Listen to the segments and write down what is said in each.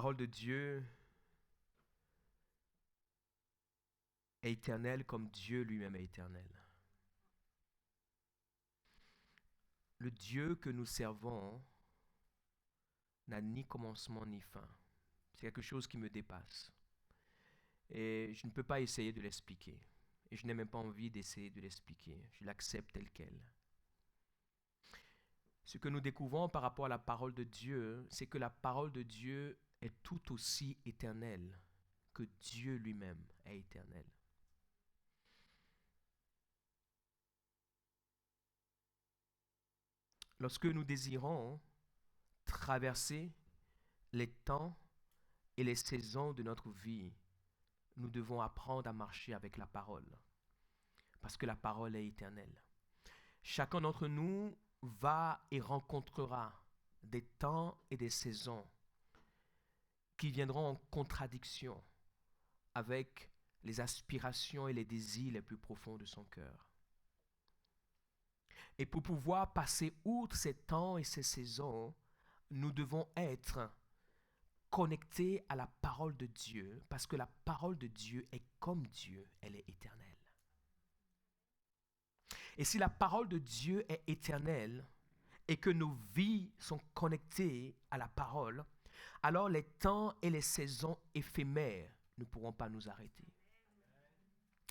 parole de Dieu est éternelle comme Dieu lui-même est éternel. Le Dieu que nous servons n'a ni commencement ni fin. C'est quelque chose qui me dépasse. Et je ne peux pas essayer de l'expliquer. Et je n'ai même pas envie d'essayer de l'expliquer. Je l'accepte tel quel. Ce que nous découvrons par rapport à la parole de Dieu, c'est que la parole de Dieu est tout aussi éternelle que Dieu lui-même est éternel. Lorsque nous désirons traverser les temps et les saisons de notre vie, nous devons apprendre à marcher avec la parole, parce que la parole est éternelle. Chacun d'entre nous va et rencontrera des temps et des saisons qui viendront en contradiction avec les aspirations et les désirs les plus profonds de son cœur. Et pour pouvoir passer outre ces temps et ces saisons, nous devons être connectés à la parole de Dieu, parce que la parole de Dieu est comme Dieu, elle est éternelle. Et si la parole de Dieu est éternelle et que nos vies sont connectées à la parole, alors les temps et les saisons éphémères ne pourront pas nous arrêter.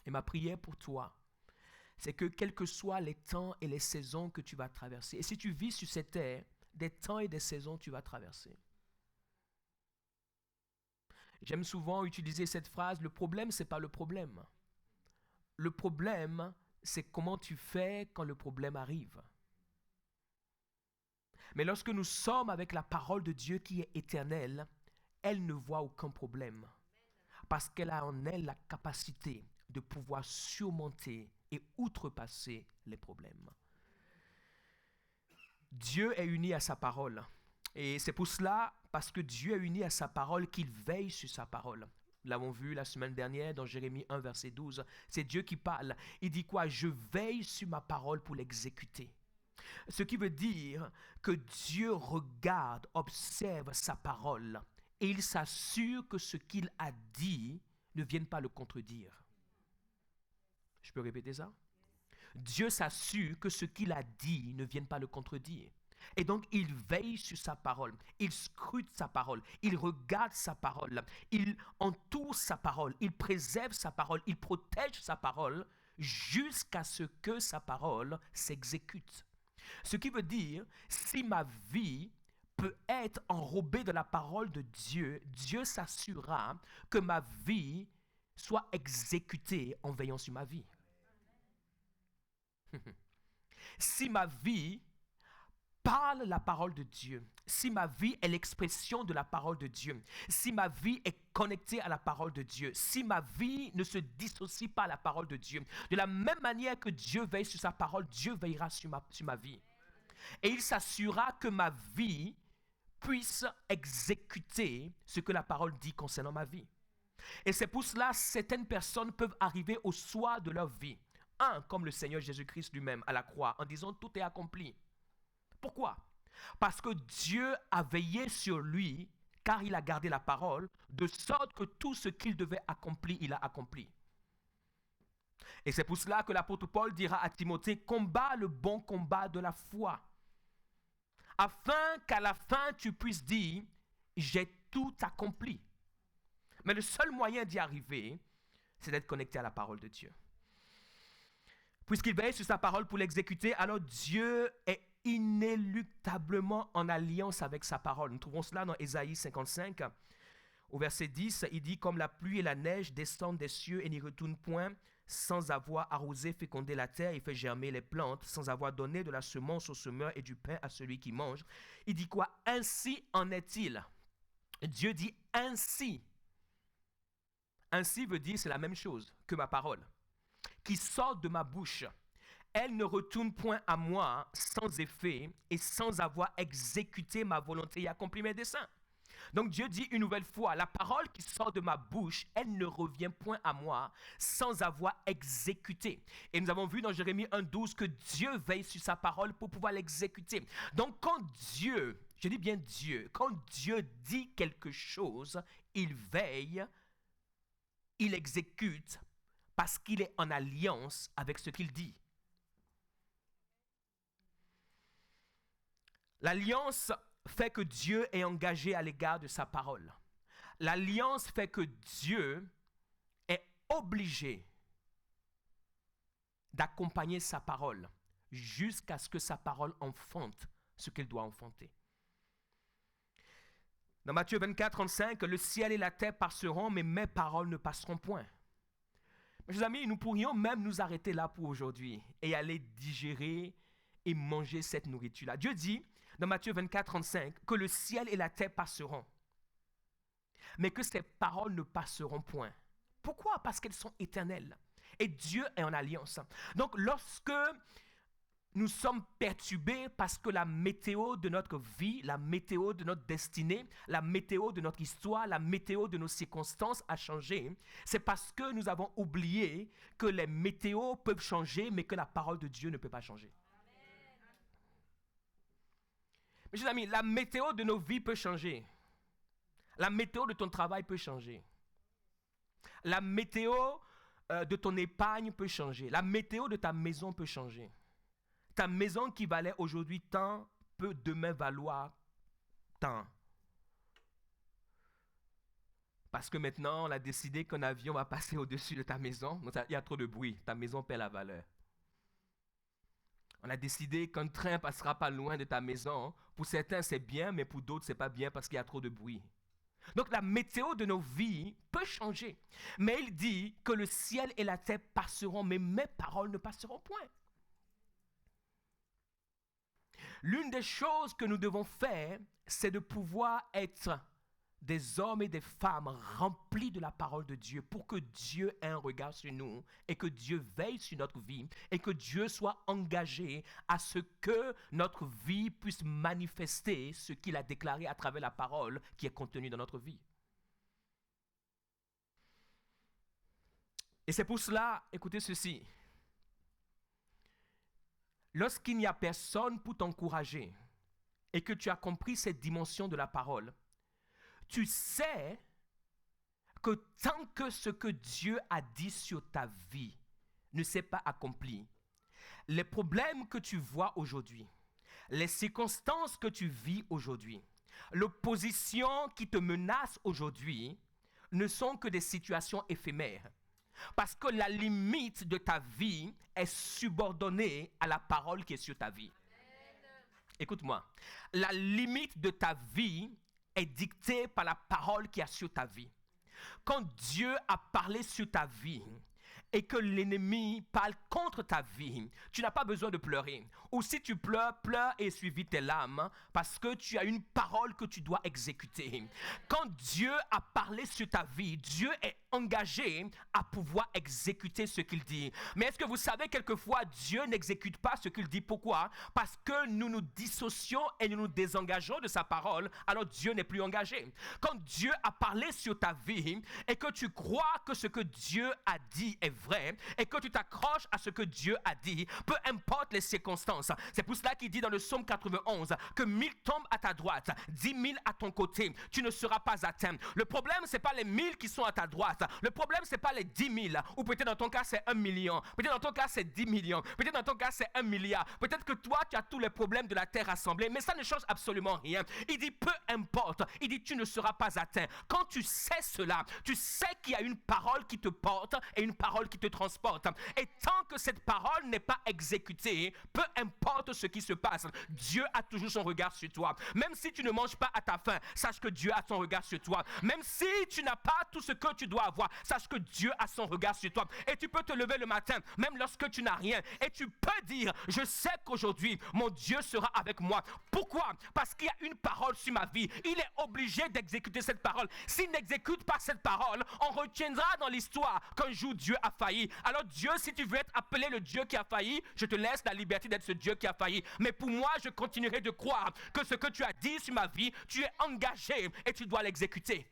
Et ma prière pour toi, c'est que quels que soient les temps et les saisons que tu vas traverser, et si tu vis sur cette terre, des temps et des saisons tu vas traverser. J'aime souvent utiliser cette phrase, le problème, ce n'est pas le problème. Le problème, c'est comment tu fais quand le problème arrive. Mais lorsque nous sommes avec la parole de Dieu qui est éternelle, elle ne voit aucun problème. Parce qu'elle a en elle la capacité de pouvoir surmonter et outrepasser les problèmes. Dieu est uni à sa parole. Et c'est pour cela, parce que Dieu est uni à sa parole, qu'il veille sur sa parole. Nous l'avons vu la semaine dernière dans Jérémie 1, verset 12. C'est Dieu qui parle. Il dit quoi? Je veille sur ma parole pour l'exécuter. Ce qui veut dire que Dieu regarde, observe sa parole et il s'assure que ce qu'il a dit ne vienne pas le contredire. Je peux répéter ça? Dieu s'assure que ce qu'il a dit ne vienne pas le contredire. Et donc, il veille sur sa parole, il scrute sa parole, il regarde sa parole, il entoure sa parole, il préserve sa parole, il protège sa parole jusqu'à ce que sa parole s'exécute. Ce qui veut dire, si ma vie peut être enrobée de la parole de Dieu, Dieu s'assurera que ma vie soit exécutée en veillant sur ma vie. Si ma vie parle la parole de Dieu, si ma vie est l'expression de la parole de Dieu, si ma vie est connectée à la parole de Dieu, si ma vie ne se dissocie pas à la parole de Dieu, de la même manière que Dieu veille sur sa parole, Dieu veillera sur ma vie. Et il s'assurera que ma vie puisse exécuter ce que la parole dit concernant ma vie. Et c'est pour cela que certaines personnes peuvent arriver au soir de leur vie, comme le Seigneur Jésus-Christ lui-même à la croix, en disant tout est accompli. Pourquoi? Parce que Dieu a veillé sur lui, car il a gardé la parole, de sorte que tout ce qu'il devait accomplir, il a accompli. Et c'est pour cela que l'apôtre Paul dira à Timothée, combat le bon combat de la foi, afin qu'à la fin tu puisses dire, j'ai tout accompli. Mais le seul moyen d'y arriver, c'est d'être connecté à la parole de Dieu. Puisqu'il veille sur sa parole pour l'exécuter, alors Dieu est inéluctablement en alliance avec sa parole. Nous trouvons cela dans Ésaïe 55, au verset 10, il dit « Comme la pluie et la neige descendent des cieux et n'y retournent point, sans avoir arrosé, fécondé la terre et fait germer les plantes, sans avoir donné de la semence au semeur et du pain à celui qui mange. » Il dit quoi? Ainsi en est-il. Dieu dit ainsi. Ainsi veut dire c'est la même chose que ma parole, qui sort de ma bouche. Elle ne retourne point à moi sans effet et sans avoir exécuté ma volonté et accompli mes desseins. Donc Dieu dit une nouvelle fois, la parole qui sort de ma bouche, elle ne revient point à moi sans avoir exécuté. Et nous avons vu dans Jérémie 1,12 que Dieu veille sur sa parole pour pouvoir l'exécuter. Donc quand Dieu, Je dis bien Dieu. Quand Dieu dit quelque chose, il veille, il exécute parce qu'il est en alliance avec ce qu'il dit. L'alliance fait que Dieu est engagé à l'égard de sa parole. L'alliance fait que Dieu est obligé d'accompagner sa parole jusqu'à ce que sa parole enfante ce qu'elle doit enfanter. Dans Matthieu 24, 35, le ciel et la terre passeront, mais mes paroles ne passeront point. Mes chers amis, nous pourrions même nous arrêter là pour aujourd'hui et aller digérer et manger cette nourriture-là. Dieu dit, dans Matthieu 24, 35, que le ciel et la terre passeront, mais que ces paroles ne passeront point. Pourquoi? Parce qu'elles sont éternelles. Et Dieu est en alliance. Donc, lorsque nous sommes perturbés parce que la météo de notre vie, la météo de notre destinée, la météo de notre histoire, la météo de nos circonstances a changé, c'est parce que nous avons oublié que les météos peuvent changer, mais que la parole de Dieu ne peut pas changer. Mes chers amis, la météo de nos vies peut changer. La météo de ton travail peut changer. La météo de ton épargne peut changer. La météo de ta maison peut changer. Ta maison qui valait aujourd'hui tant peut demain valoir tant. Parce que maintenant, on a décidé qu'un avion va passer au-dessus de ta maison. Donc, il y a trop de bruit. Ta maison perd la valeur. On a décidé qu'un train passera pas loin de ta maison. Pour certains, c'est bien, mais pour d'autres, c'est pas bien parce qu'il y a trop de bruit. Donc, la météo de nos vies peut changer. Mais il dit que le ciel et la terre passeront, mais mes paroles ne passeront point. L'une des choses que nous devons faire, c'est de pouvoir être des hommes et des femmes remplis de la parole de Dieu pour que Dieu ait un regard sur nous et que Dieu veille sur notre vie et que Dieu soit engagé à ce que notre vie puisse manifester ce qu'il a déclaré à travers la parole qui est contenue dans notre vie. Et c'est pour cela, écoutez ceci, lorsqu'il n'y a personne pour t'encourager et que tu as compris cette dimension de la parole, tu sais que tant que ce que Dieu a dit sur ta vie ne s'est pas accompli, les problèmes que tu vois aujourd'hui, les circonstances que tu vis aujourd'hui, l'opposition qui te menace aujourd'hui ne sont que des situations éphémères. Parce que la limite de ta vie est subordonnée à la parole qui est sur ta vie. Écoute-moi, la limite de ta vie est dictée par la parole qui est sur ta vie. Quand Dieu a parlé sur ta vie et que l'ennemi parle contre ta vie, tu n'as pas besoin de pleurer. Ou si tu pleures, pleure et essuie tes larmes parce que tu as une parole que tu dois exécuter. Quand Dieu a parlé sur ta vie, Dieu est engagé à pouvoir exécuter ce qu'il dit. Mais est-ce que vous savez, quelquefois, Dieu n'exécute pas ce qu'il dit? Pourquoi? Parce que nous nous dissocions et nous nous désengageons de sa parole, alors Dieu n'est plus engagé. Quand Dieu a parlé sur ta vie et que tu crois que ce que Dieu a dit est vrai et que tu t'accroches à ce que Dieu a dit, peu importe les circonstances. C'est pour cela qu'il dit dans le psaume 91 que 1000 tombent à ta droite, 10 000 à ton côté, tu ne seras pas atteint. Le problème, c'est pas les 1000 qui sont à ta droite. Le problème, c'est pas les 10 000, ou peut-être dans ton cas, c'est 1 million. Peut-être dans ton cas, c'est 10 millions. Peut-être dans ton cas, c'est 1 milliard. Peut-être que toi, tu as tous les problèmes de la terre rassemblés, mais ça ne change absolument rien. Il dit, peu importe. Il dit, tu ne seras pas atteint. Quand tu sais cela, tu sais qu'il y a une parole qui te porte et une parole qui te transporte. Et tant que cette parole n'est pas exécutée, peu importe ce qui se passe, Dieu a toujours son regard sur toi. Même si tu ne manges pas à ta faim, sache que Dieu a son regard sur toi. Même si tu n'as pas tout ce que tu dois avoir, sache que Dieu a son regard sur toi. Et tu peux te lever le matin, même lorsque tu n'as rien, et tu peux dire, je sais qu'aujourd'hui, mon Dieu sera avec moi. Pourquoi? Parce qu'il y a une parole sur ma vie. Il est obligé d'exécuter cette parole. S'il n'exécute pas cette parole, on retiendra dans l'histoire qu'un jour Dieu a failli. Alors Dieu, si tu veux être appelé le Dieu qui a failli, je te laisse la liberté d'être ce Dieu qui a failli. Mais pour moi, je continuerai de croire que ce que tu as dit sur ma vie, tu es engagé et tu dois l'exécuter.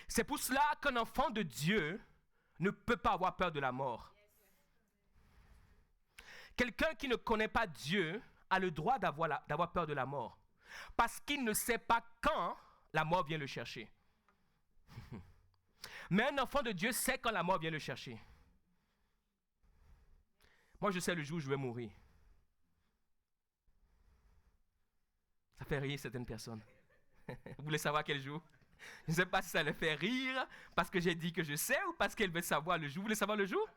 C'est pour cela qu'un enfant de Dieu ne peut pas avoir peur de la mort. Quelqu'un qui ne connaît pas Dieu a le droit d'avoir peur de la mort. Parce qu'il ne sait pas quand la mort vient le chercher. Mais un enfant de Dieu sait quand la mort vient le chercher. Moi, je sais le jour où je vais mourir. Ça fait rire certaines personnes. Vous voulez savoir quel jour? Je ne sais pas si ça les fait rire parce que j'ai dit que je sais ou parce qu'elle veut savoir le jour. Vous voulez savoir le jour?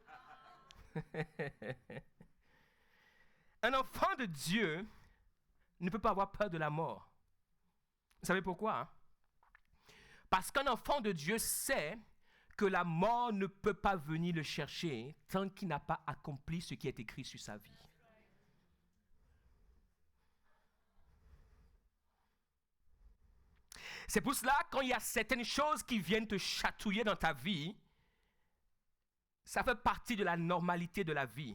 Un enfant de Dieu ne peut pas avoir peur de la mort. Vous savez pourquoi? Parce qu'un enfant de Dieu sait que la mort ne peut pas venir le chercher tant qu'il n'a pas accompli ce qui est écrit sur sa vie. C'est pour cela, quand il y a certaines choses qui viennent te chatouiller dans ta vie, ça fait partie de la normalité de la vie.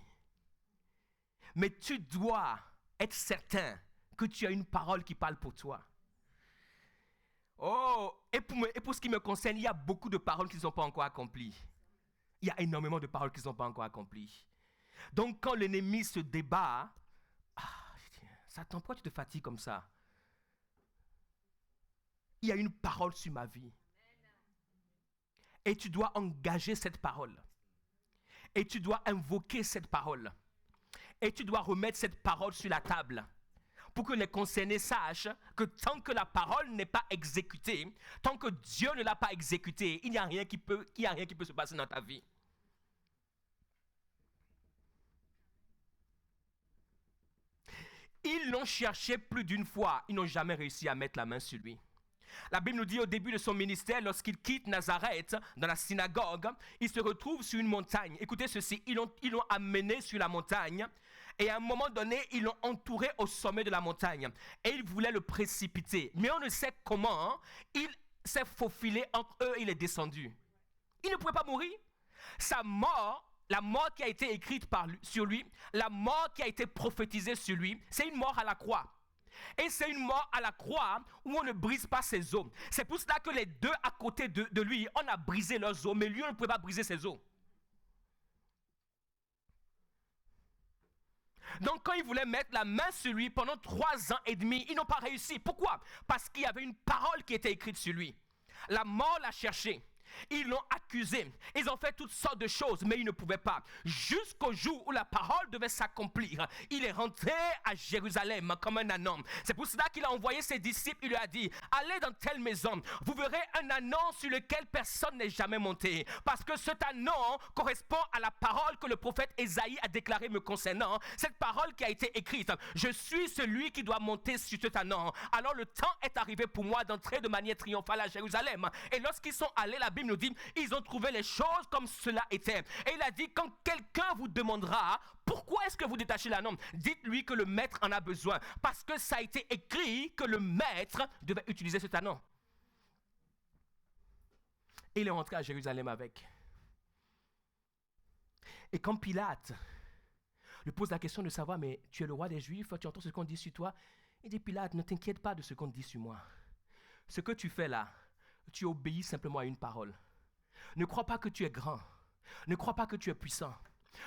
Mais tu dois être certain que tu as une parole qui parle pour toi. Oh, et pour ce qui me concerne, il y a beaucoup de paroles qui ne sont pas encore accomplies. Il y a énormément de paroles qui ne sont pas encore accomplies. Donc quand l'ennemi se débat, Satan, pourquoi tu te fatigues comme ça? Il y a une parole sur ma vie. Et tu dois engager cette parole. Et tu dois invoquer cette parole. Et tu dois remettre cette parole sur la table. Pour que les concernés sachent que tant que la parole n'est pas exécutée, tant que Dieu ne l'a pas exécutée, il n'y a rien qui peut se passer dans ta vie. Ils l'ont cherché plus d'une fois, ils n'ont jamais réussi à mettre la main sur lui. La Bible nous dit au début de son ministère, lorsqu'il quitte Nazareth, dans la synagogue, il se retrouve sur une montagne. Écoutez ceci, ils l'ont amené sur la montagne et à un moment donné, ils l'ont entouré au sommet de la montagne et ils voulaient le précipiter. Mais on ne sait comment, il s'est faufilé entre eux, il est descendu. Il ne pouvait pas mourir. Sa mort, la mort qui a été écrite sur lui, la mort qui a été prophétisée sur lui, c'est une mort à la croix. Et c'est une mort à la croix où on ne brise pas ses os. C'est pour cela que les deux à côté de lui, on a brisé leurs os, mais lui, on ne pouvait pas briser ses os. Donc quand ils voulaient mettre la main sur lui pendant 3 ans et demi, ils n'ont pas réussi. Pourquoi? Parce qu'il y avait une parole qui était écrite sur lui. La mort l'a cherché. Ils l'ont accusé. Ils ont fait toutes sortes de choses, mais ils ne pouvaient pas. Jusqu'au jour où la parole devait s'accomplir, il est rentré à Jérusalem comme un ânon. C'est pour cela qu'il a envoyé ses disciples. Il lui a dit, allez dans telle maison. Vous verrez un ânon sur lequel personne n'est jamais monté. Parce que cet ânon correspond à la parole que le prophète Ésaïe a déclarée me concernant. Cette parole qui a été écrite. Je suis celui qui doit monter sur cet ânon. Alors le temps est arrivé pour moi d'entrer de manière triomphale à Jérusalem. Et lorsqu'ils sont allés, la Bible nous dit, ils ont trouvé les choses comme cela était. Et il a dit, quand quelqu'un vous demandera, pourquoi est-ce que vous détachez l'ânon? Dites-lui que le maître en a besoin. Parce que ça a été écrit que le maître devait utiliser cet ânon. Et il est rentré à Jérusalem avec. Et quand Pilate lui pose la question de savoir, mais tu es le roi des Juifs, tu entends ce qu'on dit sur toi? Il dit, Pilate, ne t'inquiète pas de ce qu'on dit sur moi. Ce que tu fais là, tu obéis simplement à une parole. Ne crois pas que tu es grand. Ne crois pas que tu es puissant.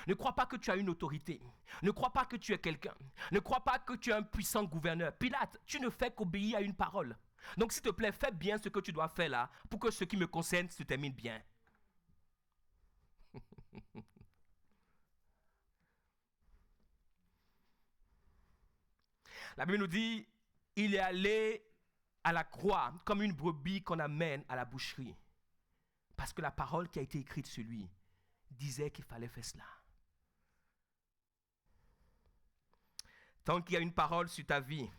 Ne crois pas que tu as une autorité. Ne crois pas que tu es quelqu'un. Ne crois pas que tu es un puissant gouverneur. Pilate, tu ne fais qu'obéir à une parole. Donc s'il te plaît, fais bien ce que tu dois faire là pour que ce qui me concerne se termine bien. La Bible nous dit, il est allé à la croix comme une brebis qu'on amène à la boucherie. Parce que la parole qui a été écrite sur lui disait qu'il fallait faire cela. Tant qu'il y a une parole sur ta vie,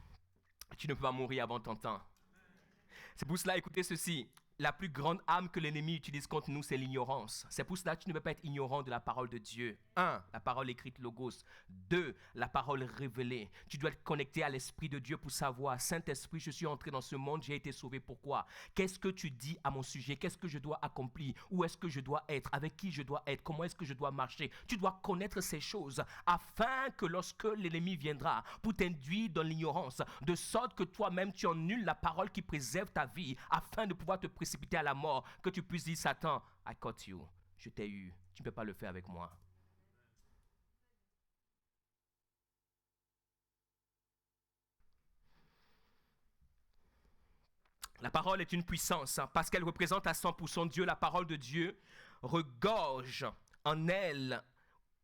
tu ne peux pas mourir avant ton temps. C'est pour cela, écoutez ceci. La plus grande arme que l'ennemi utilise contre nous, c'est l'ignorance. C'est pour cela que tu ne peux pas être ignorant de la parole de Dieu. 1. La parole écrite logos. 2. La parole révélée. Tu dois être connecté à l'Esprit de Dieu pour savoir, Saint-Esprit, je suis entré dans ce monde, j'ai été sauvé. Pourquoi? Qu'est-ce que tu dis à mon sujet? Qu'est-ce que je dois accomplir? Où est-ce que je dois être? Avec qui je dois être? Comment est-ce que je dois marcher? Tu dois connaître ces choses afin que lorsque l'ennemi viendra pour t'induire dans l'ignorance, de sorte que toi-même tu annules la parole qui préserve ta vie afin de pouvoir te précipiter à la mort, que tu puisses dire, Satan, I caught you, je t'ai eu, tu ne peux pas le faire avec moi. La parole est une puissance parce qu'elle représente à 100% Dieu. La parole de Dieu regorge en elle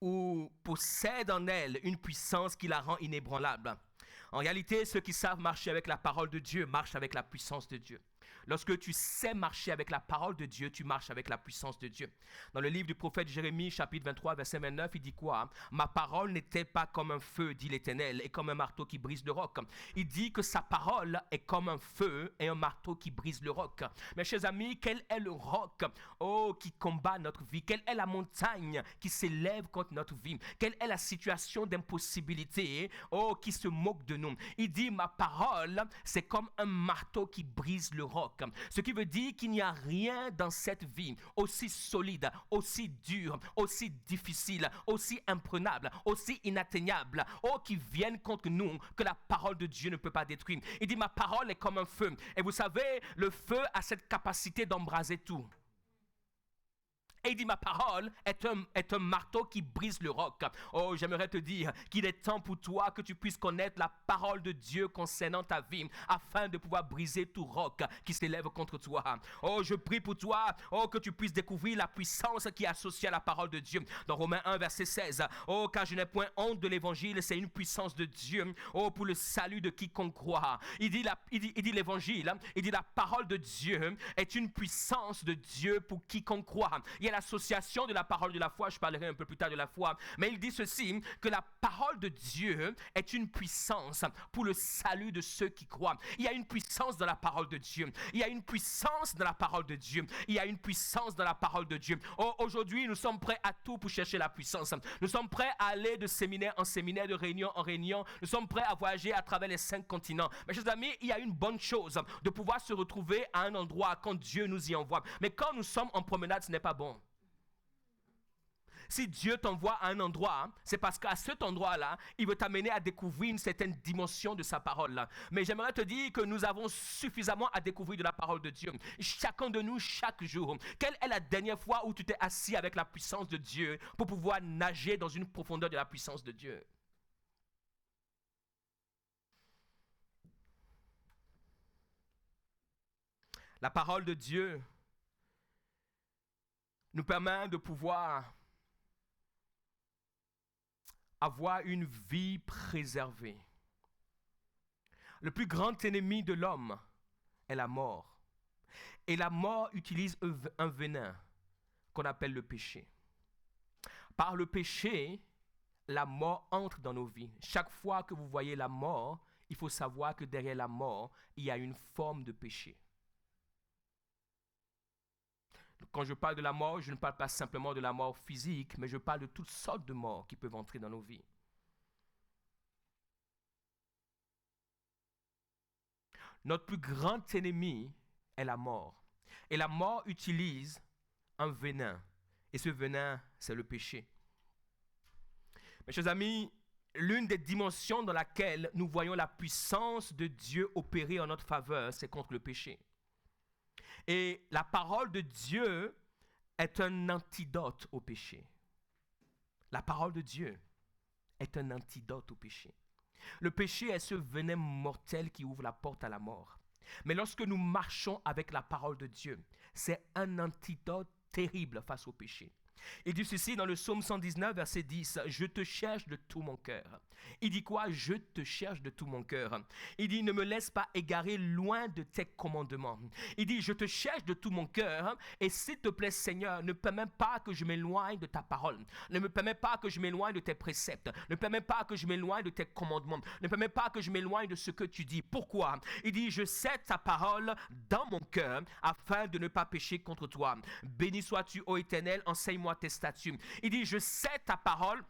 ou possède en elle une puissance qui la rend inébranlable. En réalité, ceux qui savent marcher avec la parole de Dieu marchent avec la puissance de Dieu. Lorsque tu sais marcher avec la parole de Dieu, tu marches avec la puissance de Dieu. Dans le livre du prophète Jérémie, chapitre 23, verset 29, il dit quoi? Ma parole n'était pas comme un feu, dit l'Éternel, et comme un marteau qui brise le roc. Il dit que sa parole est comme un feu et un marteau qui brise le roc. Mes chers amis, quel est le roc, qui combat notre vie? Quelle est la montagne qui s'élève contre notre vie? Quelle est la situation d'impossibilité, qui se moque de nous? Il dit, ma parole, c'est comme un marteau qui brise le roc. Ce qui veut dire qu'il n'y a rien dans cette vie aussi solide, aussi dur, aussi difficile, aussi imprenable, aussi inatteignable, qui vienne contre nous, que la parole de Dieu ne peut pas détruire. Il dit, ma parole est comme un feu. Et vous savez, le feu a cette capacité d'embraser tout. Et il dit, ma parole est un marteau qui brise le roc. Oh, j'aimerais te dire qu'il est temps pour toi que tu puisses connaître la parole de Dieu concernant ta vie, afin de pouvoir briser tout roc qui s'élève contre toi. Oh, je prie pour toi, que tu puisses découvrir la puissance qui est associée à la parole de Dieu. Dans Romains 1, verset 16, car je n'ai point honte de l'évangile, c'est une puissance de Dieu, pour le salut de quiconque croit. Il dit l'évangile, il dit la parole de Dieu est une puissance de Dieu pour quiconque croit. Il y a l'association de la parole de la foi, je parlerai un peu plus tard de la foi, mais il dit ceci, que la parole de Dieu est une puissance pour le salut de ceux qui croient. Il y a une puissance dans la parole de Dieu, il y a une puissance dans la parole de Dieu, il y a une puissance dans la parole de Dieu. Aujourd'hui, nous sommes prêts à tout pour chercher la puissance. Nous sommes prêts à aller de séminaire en séminaire, de réunion en réunion. Nous sommes prêts à voyager à travers les 5 continents. Mes chers amis, il y a une bonne chose de pouvoir se retrouver à un endroit quand Dieu nous y envoie. Mais quand nous sommes en promenade, ce n'est pas bon. Si Dieu t'envoie à un endroit, c'est parce qu'à cet endroit-là, il veut t'amener à découvrir une certaine dimension de sa parole. Mais j'aimerais te dire que nous avons suffisamment à découvrir de la parole de Dieu. Chacun de nous, chaque jour. Quelle est la dernière fois où tu t'es assis avec la puissance de Dieu pour pouvoir nager dans une profondeur de la puissance de Dieu? La parole de Dieu nous permet de pouvoir avoir une vie préservée. Le plus grand ennemi de l'homme est la mort. Et la mort utilise un venin qu'on appelle le péché. Par le péché, la mort entre dans nos vies. Chaque fois que vous voyez la mort, il faut savoir que derrière la mort, il y a une forme de péché. Quand je parle de la mort, je ne parle pas simplement de la mort physique, mais je parle de toutes sortes de morts qui peuvent entrer dans nos vies. Notre plus grand ennemi est la mort. Et la mort utilise un venin. Et ce venin, c'est le péché. Mes chers amis, l'une des dimensions dans laquelle nous voyons la puissance de Dieu opérer en notre faveur, c'est contre le péché. Et la parole de Dieu est un antidote au péché. La parole de Dieu est un antidote au péché. Le péché est ce venin mortel qui ouvre la porte à la mort. Mais lorsque nous marchons avec la parole de Dieu, c'est un antidote terrible face au péché. Il dit ceci dans le psaume 119, verset 10, « Je te cherche de tout mon cœur. » Il dit quoi? « Je te cherche de tout mon cœur. » Il dit « Ne me laisse pas égarer loin de tes commandements. » Il dit « Je te cherche de tout mon cœur et s'il te plaît Seigneur, ne permets pas que je m'éloigne de ta parole. Ne me permets pas que je m'éloigne de tes préceptes. Ne permets pas que je m'éloigne de tes commandements. Ne permets pas que je m'éloigne de ce que tu dis. » Pourquoi? Il dit « Je sais ta parole dans mon cœur afin de ne pas pécher contre toi. Béni sois-tu, ô Éternel, enseigne-moi tes statuts. » Il dit, je sais ta parole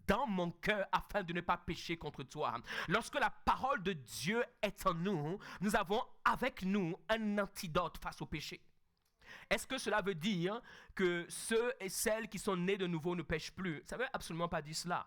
dans mon cœur afin de ne pas pécher contre toi. Lorsque la parole de Dieu est en nous, nous avons avec nous un antidote face au péché. Est-ce que cela veut dire que ceux et celles qui sont nés de nouveau ne pêchent plus? Ça ne veut absolument pas dire cela.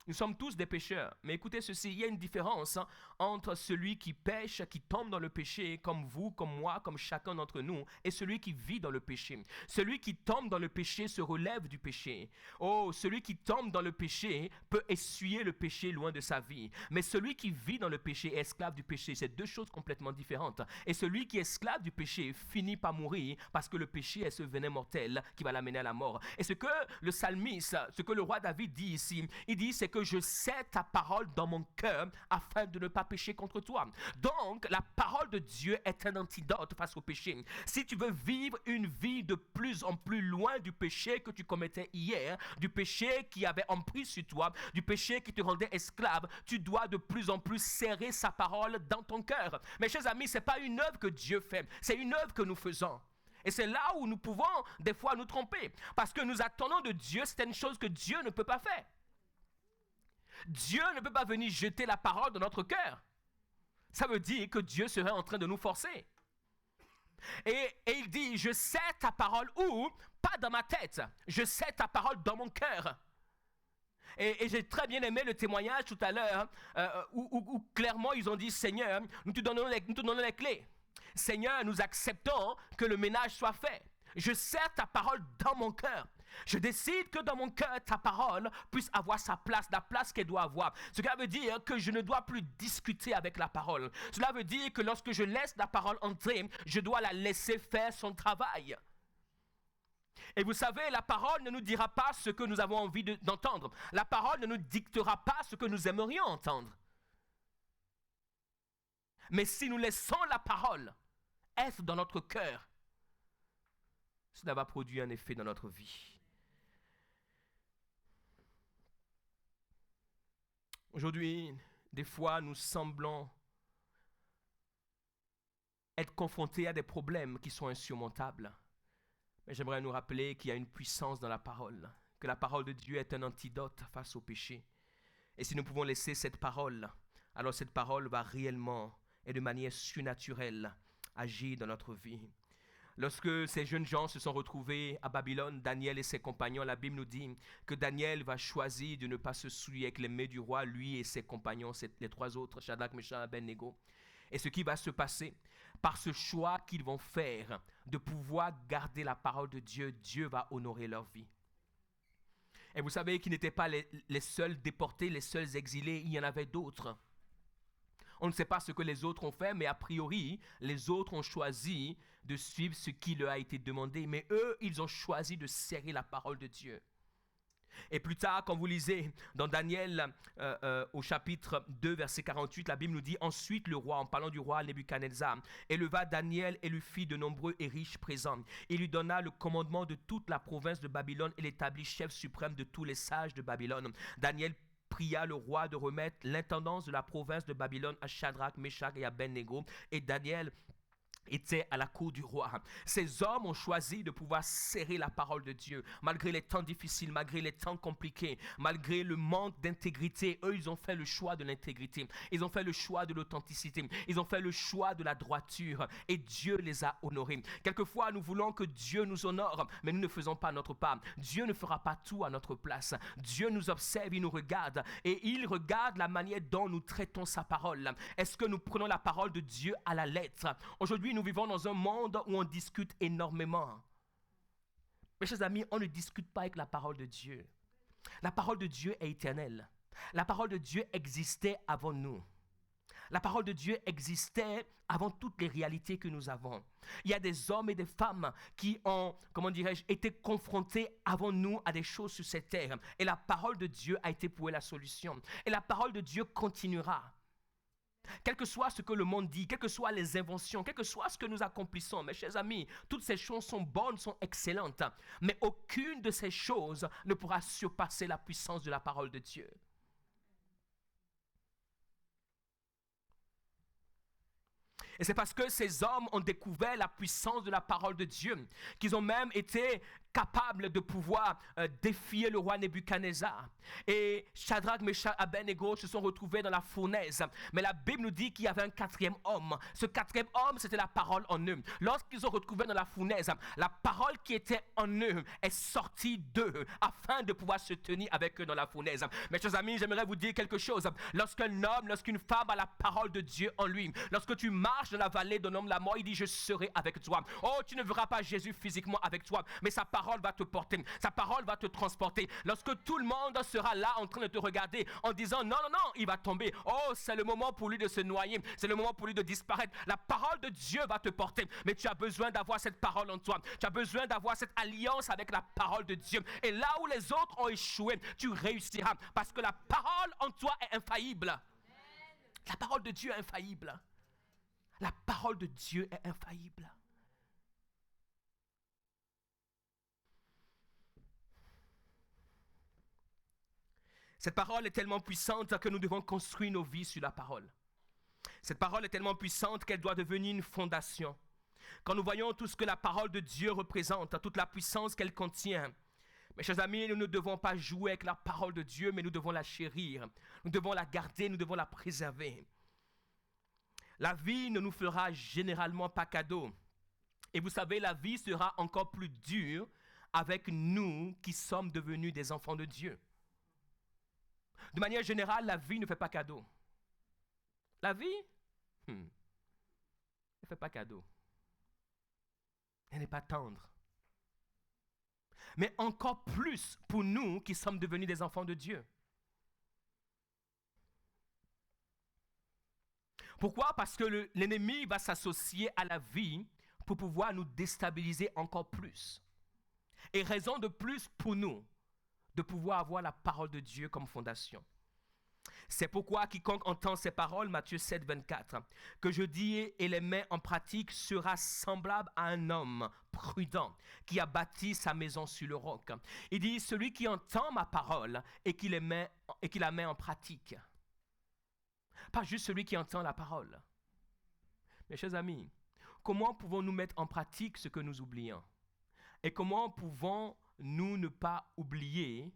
Nous sommes tous des pécheurs. Mais écoutez ceci, il y a une différence entre celui qui pêche, qui tombe dans le péché, comme vous, comme moi, comme chacun d'entre nous, et celui qui vit dans le péché. Celui qui tombe dans le péché se relève du péché. Oh, celui qui tombe dans le péché peut essuyer le péché loin de sa vie. Mais celui qui vit dans le péché est esclave du péché. C'est deux choses complètement différentes. Et celui qui est esclave du péché finit par mourir parce que le péché est ce venin mortel qui va l'amener à la mort. Et ce que le psalmiste, ce que le roi David dit ici, il dit c'est que je sais ta parole dans mon cœur afin de ne pas pécher contre toi. Donc, la parole de Dieu est un antidote face au péché. Si tu veux vivre une vie de plus en plus loin du péché que tu commettais hier, du péché qui avait emprise sur toi, du péché qui te rendait esclave, tu dois de plus en plus serrer sa parole dans ton cœur. Mes chers amis, ce n'est pas une œuvre que Dieu fait, c'est une œuvre que nous faisons. Et c'est là où nous pouvons des fois nous tromper. Parce que nous attendons de Dieu certaines choses que Dieu ne peut pas faire. Dieu ne peut pas venir jeter la parole dans notre cœur. Ça veut dire que Dieu serait en train de nous forcer. Et il dit, je sais ta parole où? Pas dans ma tête. Je sais ta parole dans mon cœur. Et j'ai très bien aimé le témoignage tout à l'heure où clairement ils ont dit, Seigneur, nous te donnons les clés. Seigneur, nous acceptons que le ménage soit fait. Je serre ta parole dans mon cœur. Je décide que dans mon cœur, ta parole puisse avoir sa place, la place qu'elle doit avoir. Ce qui veut dire que je ne dois plus discuter avec la parole. Cela veut dire que lorsque je laisse la parole entrer, je dois la laisser faire son travail. Et vous savez, la parole ne nous dira pas ce que nous avons envie d'entendre. La parole ne nous dictera pas ce que nous aimerions entendre. Mais si nous laissons la parole être dans notre cœur, cela va produire un effet dans notre vie. Aujourd'hui, des fois, nous semblons être confrontés à des problèmes qui sont insurmontables. Mais j'aimerais nous rappeler qu'il y a une puissance dans la parole, que la parole de Dieu est un antidote face au péché. Et si nous pouvons laisser cette parole, alors cette parole va réellement et de manière surnaturelle agir dans notre vie. Lorsque ces jeunes gens se sont retrouvés à Babylone, Daniel et ses compagnons, la Bible nous dit que Daniel va choisir de ne pas se souiller avec les mets du roi, lui et ses compagnons, les trois autres, Shadrach, Meshach et Abednego. Et ce qui va se passer, par ce choix qu'ils vont faire de pouvoir garder la parole de Dieu, Dieu va honorer leur vie. Et vous savez qu'ils n'étaient pas les seuls déportés, les seuls exilés, il y en avait d'autres. On ne sait pas ce que les autres ont fait, mais a priori, les autres ont choisi de suivre ce qui leur a été demandé. Mais eux, ils ont choisi de serrer la parole de Dieu. Et plus tard, quand vous lisez dans Daniel au chapitre 2, verset 48, la Bible nous dit « Ensuite le roi, en parlant du roi Nebuchadnezzar, éleva Daniel et lui fit de nombreux et riches présents. Il lui donna le commandement de toute la province de Babylone et l'établit chef suprême de tous les sages de Babylone. Daniel pria le roi de remettre l'intendance de la province de Babylone à Shadrach, Meshach et Abednego. Et Daniel était à la cour du roi. Ces hommes ont choisi de pouvoir serrer la parole de Dieu. Malgré les temps difficiles, malgré les temps compliqués, malgré le manque d'intégrité, eux, ils ont fait le choix de l'intégrité. Ils ont fait le choix de l'authenticité. Ils ont fait le choix de la droiture. Et Dieu les a honorés. Quelquefois, nous voulons que Dieu nous honore, mais nous ne faisons pas notre part. Dieu ne fera pas tout à notre place. Dieu nous observe, il nous regarde. Et il regarde la manière dont nous traitons sa parole. Est-ce que nous prenons la parole de Dieu à la lettre? Aujourd'hui, nous vivons dans un monde où on discute énormément. Mes chers amis, on ne discute pas avec la parole de Dieu. La parole de Dieu est éternelle. La parole de Dieu existait avant nous. La parole de Dieu existait avant toutes les réalités que nous avons. Il y a des hommes et des femmes qui ont, été confrontés avant nous à des choses sur cette terre. Et la parole de Dieu a été pour eux la solution. Et la parole de Dieu continuera. Quel que soit ce que le monde dit, quelles que soient les inventions, quel que soit ce que nous accomplissons, mes chers amis, toutes ces choses sont bonnes, sont excellentes. Mais aucune de ces choses ne pourra surpasser la puissance de la parole de Dieu. Et c'est parce que ces hommes ont découvert la puissance de la parole de Dieu qu'ils ont même été capable de pouvoir défier le roi Nebuchadnezzar. Et Shadrach, Meshach, Abednego se sont retrouvés dans la fournaise. Mais la Bible nous dit qu'il y avait un quatrième homme. Ce quatrième homme, c'était la parole en eux. Lorsqu'ils sont retrouvés dans la fournaise, la parole qui était en eux est sortie d'eux afin de pouvoir se tenir avec eux dans la fournaise. Mes chers amis, j'aimerais vous dire quelque chose. Lorsqu'un homme, lorsqu'une femme a la parole de Dieu en lui, lorsque tu marches dans la vallée de l'homme de la mort, il dit je serai avec toi. Oh, tu ne verras pas Jésus physiquement avec toi, mais sa parole va te porter, sa parole va te transporter. Lorsque tout le monde sera là en train de te regarder en disant non, non, non, il va tomber. Oh, c'est le moment pour lui de se noyer, c'est le moment pour lui de disparaître. La parole de Dieu va te porter, mais tu as besoin d'avoir cette parole en toi. Tu as besoin d'avoir cette alliance avec la parole de Dieu. Et là où les autres ont échoué, tu réussiras parce que la parole en toi est infaillible. La parole de Dieu est infaillible. La parole de Dieu est infaillible. Cette parole est tellement puissante que nous devons construire nos vies sur la parole. Cette parole est tellement puissante qu'elle doit devenir une fondation. Quand nous voyons tout ce que la parole de Dieu représente, toute la puissance qu'elle contient, mes chers amis, nous ne devons pas jouer avec la parole de Dieu, mais nous devons la chérir. Nous devons la garder, nous devons la préserver. La vie ne nous fera généralement pas cadeau. Et vous savez, la vie sera encore plus dure avec nous qui sommes devenus des enfants de Dieu. De manière générale, la vie ne fait pas cadeau. La vie, elle ne fait pas cadeau. Elle n'est pas tendre. Mais encore plus pour nous qui sommes devenus des enfants de Dieu. Pourquoi? Parce que l'ennemi va s'associer à la vie pour pouvoir nous déstabiliser encore plus. Et raison de plus pour nous de pouvoir avoir la parole de Dieu comme fondation. C'est pourquoi quiconque entend ces paroles, Matthieu 7, 24, que je dis et les met en pratique sera semblable à un homme prudent qui a bâti sa maison sur le roc. Il dit, celui qui entend ma parole et qui la met en pratique. Pas juste celui qui entend la parole. Mes chers amis, comment pouvons-nous mettre en pratique ce que nous oublions? Et comment pouvons-nous ne pas oublier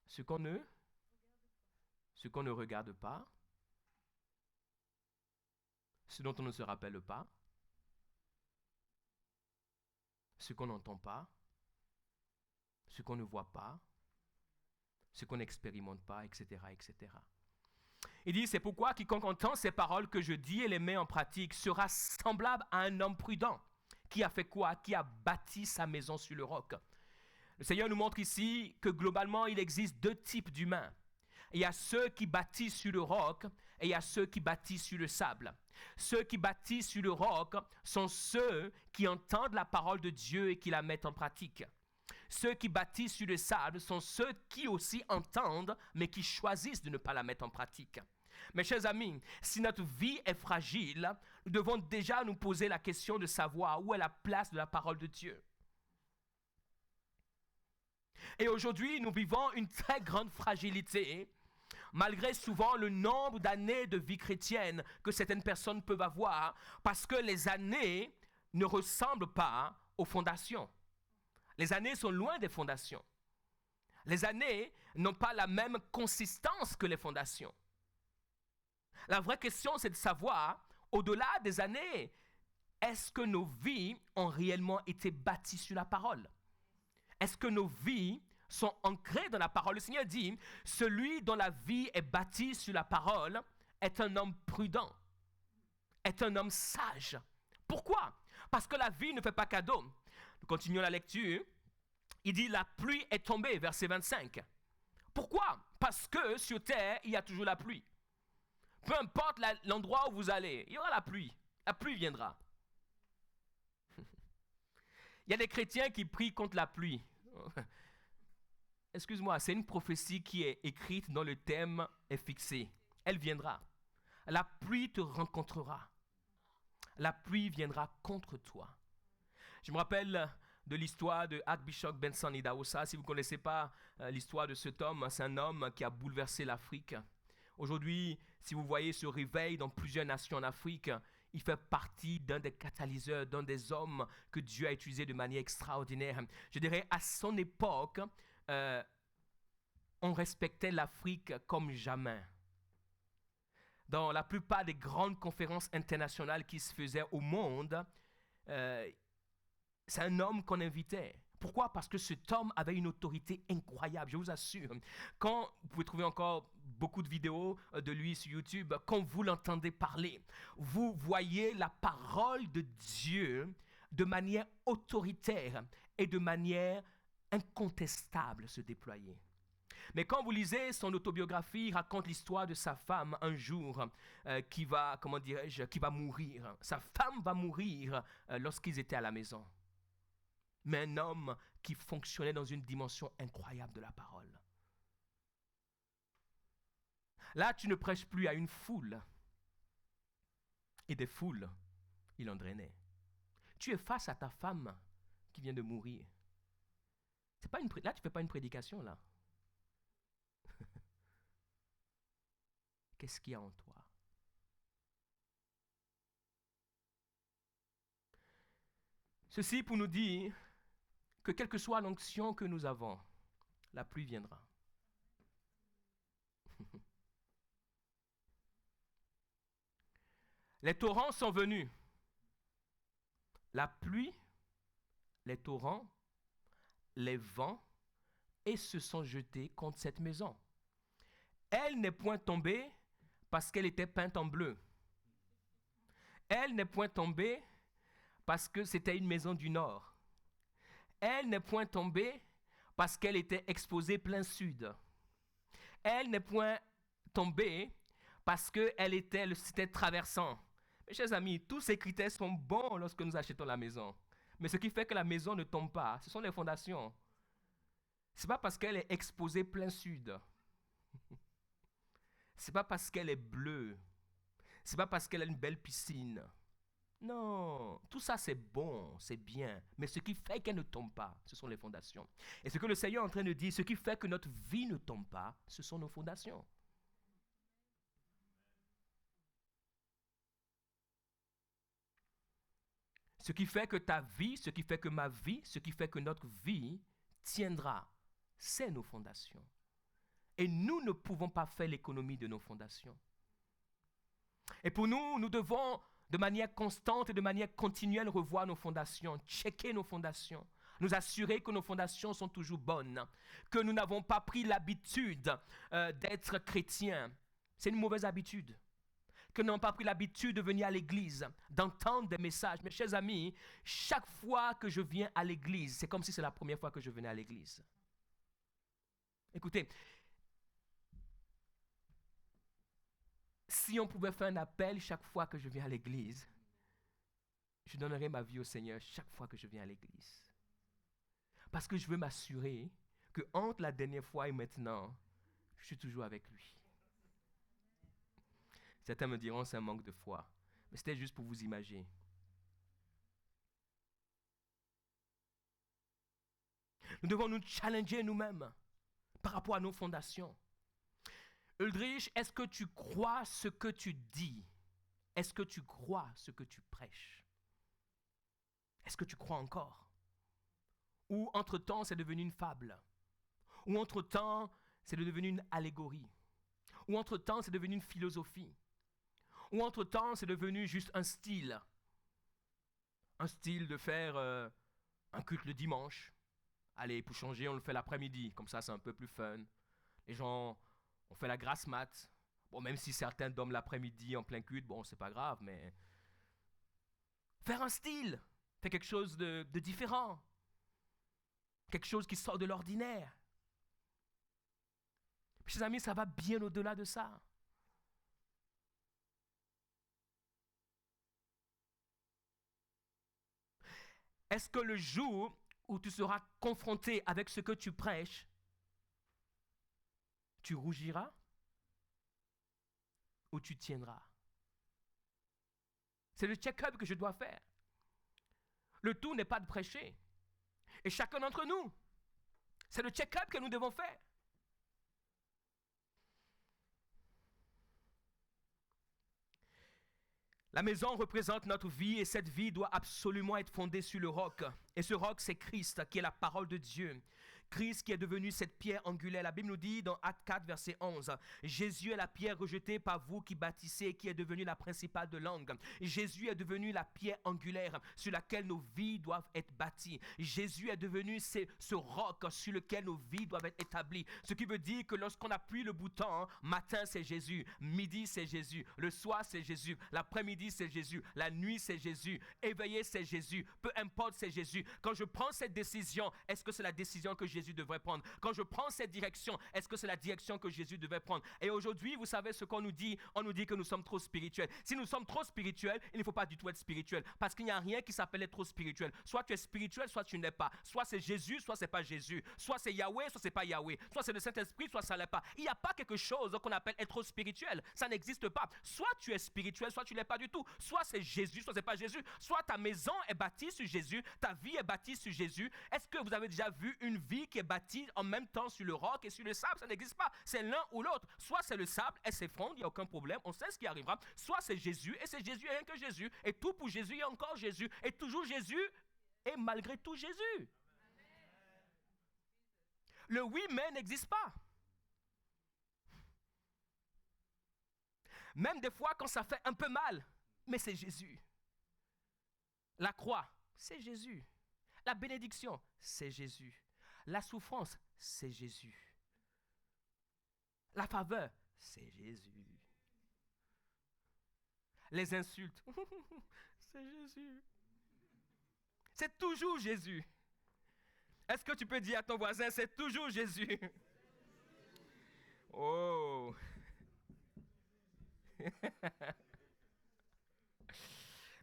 ce qu'on ne regarde pas, ce dont on ne se rappelle pas, ce qu'on n'entend pas, ce qu'on ne voit pas, ce qu'on n'expérimente pas, etc., etc. Il dit, c'est pourquoi quiconque entend ces paroles que je dis et les met en pratique sera semblable à un homme prudent. Qui a fait quoi? Qui a bâti sa maison sur le roc. Le Seigneur nous montre ici que globalement, il existe deux types d'humains. Il y a ceux qui bâtissent sur le roc et il y a ceux qui bâtissent sur le sable. Ceux qui bâtissent sur le roc sont ceux qui entendent la parole de Dieu et qui la mettent en pratique. Ceux qui bâtissent sur le sable sont ceux qui aussi entendent mais qui choisissent de ne pas la mettre en pratique. Mes chers amis, si notre vie est fragile, nous devons déjà nous poser la question de savoir où est la place de la parole de Dieu. Et aujourd'hui, nous vivons une très grande fragilité, malgré souvent le nombre d'années de vie chrétienne que certaines personnes peuvent avoir, parce que les années ne ressemblent pas aux fondations. Les années sont loin des fondations. Les années n'ont pas la même consistance que les fondations. La vraie question, c'est de savoir, au-delà des années, est-ce que nos vies ont réellement été bâties sur la parole? Est-ce que nos vies sont ancrées dans la parole? Le Seigneur dit, celui dont la vie est bâtie sur la parole est un homme prudent, est un homme sage. Pourquoi? Parce que la vie ne fait pas cadeau. Nous continuons la lecture. Il dit, la pluie est tombée, verset 25. Pourquoi? Parce que sur terre, il y a toujours la pluie. Peu importe l'endroit où vous allez, il y aura la pluie. La pluie viendra. Il y a des chrétiens qui prient contre la pluie. Excuse-moi, c'est une prophétie qui est écrite dont le thème est fixé. Elle viendra. La pluie te rencontrera. La pluie viendra contre toi. Je me rappelle de l'histoire de Archbishop Benson Idahosa. Si vous ne connaissez pas l'histoire de cet homme, c'est un homme qui a bouleversé l'Afrique. Aujourd'hui, si vous voyez ce réveil dans plusieurs nations en Afrique, Il fait partie d'un des catalyseurs, d'un des hommes que Dieu a utilisé de manière extraordinaire. Je dirais, à son époque, on respectait l'Afrique comme jamais. Dans la plupart des grandes conférences internationales qui se faisaient au monde, c'est un homme qu'on invitait. Pourquoi? Parce que cet homme avait une autorité incroyable, je vous assure. Quand vous pouvez trouver encore beaucoup de vidéos de lui sur YouTube, quand vous l'entendez parler, vous voyez la parole de Dieu de manière autoritaire et de manière incontestable se déployer. Mais quand vous lisez son autobiographie, il raconte l'histoire de sa femme un jour qui va mourir. Sa femme va mourir lorsqu'ils étaient à la maison. Mais un homme qui fonctionnait dans une dimension incroyable de la parole. Là, tu ne prêches plus à une foule. Et des foules, il en drainait. Tu es face à ta femme qui vient de mourir. Là, tu ne fais pas une prédication, là. Qu'est-ce qu'il y a en toi? Ceci pour nous dire que quelle que soit l'onction que nous avons, la pluie viendra. Les torrents sont venus. La pluie, les torrents, les vents, et se sont jetés contre cette maison. Elle n'est point tombée parce qu'elle était peinte en bleu. Elle n'est point tombée parce que c'était une maison du Nord. Elle n'est point tombée parce qu'elle était exposée plein sud. Elle n'est point tombée parce qu'elle était le système traversant. Mes chers amis, tous ces critères sont bons lorsque nous achetons la maison. Mais ce qui fait que la maison ne tombe pas, ce sont les fondations. Ce n'est pas parce qu'elle est exposée plein sud. Ce n'est pas parce qu'elle est bleue. Ce n'est pas parce qu'elle a une belle piscine. Non, tout ça c'est bon, c'est bien. Mais ce qui fait qu'elle ne tombe pas, ce sont les fondations. Et ce que le Seigneur est en train de dire, ce qui fait que notre vie ne tombe pas, ce sont nos fondations. Ce qui fait que ta vie, ce qui fait que ma vie, ce qui fait que notre vie tiendra, c'est nos fondations. Et nous ne pouvons pas faire l'économie de nos fondations. Et pour nous, nous devons de manière constante et de manière continuelle revoir nos fondations, checker nos fondations, nous assurer que nos fondations sont toujours bonnes, que nous n'avons pas pris l'habitude d'être chrétiens. C'est une mauvaise habitude. Que nous n'avons pas pris l'habitude de venir à l'église, d'entendre des messages. Mes chers amis, chaque fois que je viens à l'église, c'est comme si c'est la première fois que je venais à l'église. Écoutez, si on pouvait faire un appel chaque fois que je viens à l'église, je donnerais ma vie au Seigneur chaque fois que je viens à l'église. Parce que je veux m'assurer que entre la dernière fois et maintenant, je suis toujours avec lui. Certains me diront c'est un manque de foi. Mais c'était juste pour vous imaginer. Nous devons nous challenger nous-mêmes par rapport à nos fondations. Ulrich, est-ce que tu crois ce que tu dis? Est-ce que tu crois ce que tu prêches? Est-ce que tu crois encore? Ou entre-temps, c'est devenu une fable? Ou entre-temps, c'est devenu une allégorie? Ou entre-temps, c'est devenu une philosophie? Ou entre-temps, c'est devenu juste un style? Un style de faire un culte le dimanche. Allez, pour changer, on le fait l'après-midi. Comme ça, c'est un peu plus fun. Les gens, on fait la grasse mat. Bon, même si certains dorment l'après-midi en plein culte, bon, c'est pas grave, mais... Faire un style, faire quelque chose de différent. Quelque chose qui sort de l'ordinaire. Chers amis, ça va bien au-delà de ça. Est-ce que le jour où tu seras confronté avec ce que tu prêches, tu rougiras ou tu tiendras? C'est le check-up que je dois faire. Le tout n'est pas de prêcher. Et chacun d'entre nous, c'est le check-up que nous devons faire. La maison représente notre vie et cette vie doit absolument être fondée sur le roc. Et ce roc, c'est Christ, qui est la parole de Dieu. Christ qui est devenu cette pierre angulaire. La Bible nous dit dans Actes 4, verset 11, Jésus est la pierre rejetée par vous qui bâtissez, qui est devenue la principale de l'angle. Jésus est devenu la pierre angulaire sur laquelle nos vies doivent être bâties. Jésus est devenu ce roc sur lequel nos vies doivent être établies. Ce qui veut dire que lorsqu'on appuie le bouton, matin c'est Jésus, midi c'est Jésus, le soir c'est Jésus, l'après-midi c'est Jésus, la nuit c'est Jésus, éveillé c'est Jésus, peu importe c'est Jésus. Quand je prends cette décision, est-ce que c'est la décision que Jésus devrait prendre? Quand je prends cette direction, est-ce que c'est la direction que Jésus devait prendre? Et aujourd'hui, vous savez ce qu'on nous dit? On nous dit que nous sommes trop spirituels. Si nous sommes trop spirituels, il ne faut pas du tout être spirituel. Parce qu'il n'y a rien qui s'appelle être trop spirituel. Soit tu es spirituel, soit tu n'es pas. Soit c'est Jésus, soit c'est pas Jésus. Soit c'est Yahweh, soit c'est pas Yahweh. Soit c'est le Saint-Esprit, soit ça l'est pas. Il n'y a pas quelque chose qu'on appelle être trop spirituel. Ça n'existe pas. Soit tu es spirituel, soit tu ne l'es pas du tout. Soit c'est Jésus, soit c'est pas Jésus. Soit ta maison est bâtie sur Jésus, ta vie est bâtie sur Jésus. Est-ce que vous avez déjà vu une vie qui est bâtie en même temps sur le roc et sur le sable? Ça n'existe pas. C'est l'un ou l'autre. Soit c'est le sable, elle s'effondre, il n'y a aucun problème, on sait ce qui arrivera. Soit c'est Jésus, et c'est Jésus et rien que Jésus. Et tout pour Jésus, et encore Jésus. Et toujours Jésus, et malgré tout Jésus. Le oui mais n'existe pas. Même des fois quand ça fait un peu mal, mais c'est Jésus. La croix, c'est Jésus. La bénédiction, c'est Jésus. La souffrance, c'est Jésus. La faveur, c'est Jésus. Les insultes, c'est Jésus. C'est toujours Jésus. Est-ce que tu peux dire à ton voisin, c'est toujours Jésus? Oh.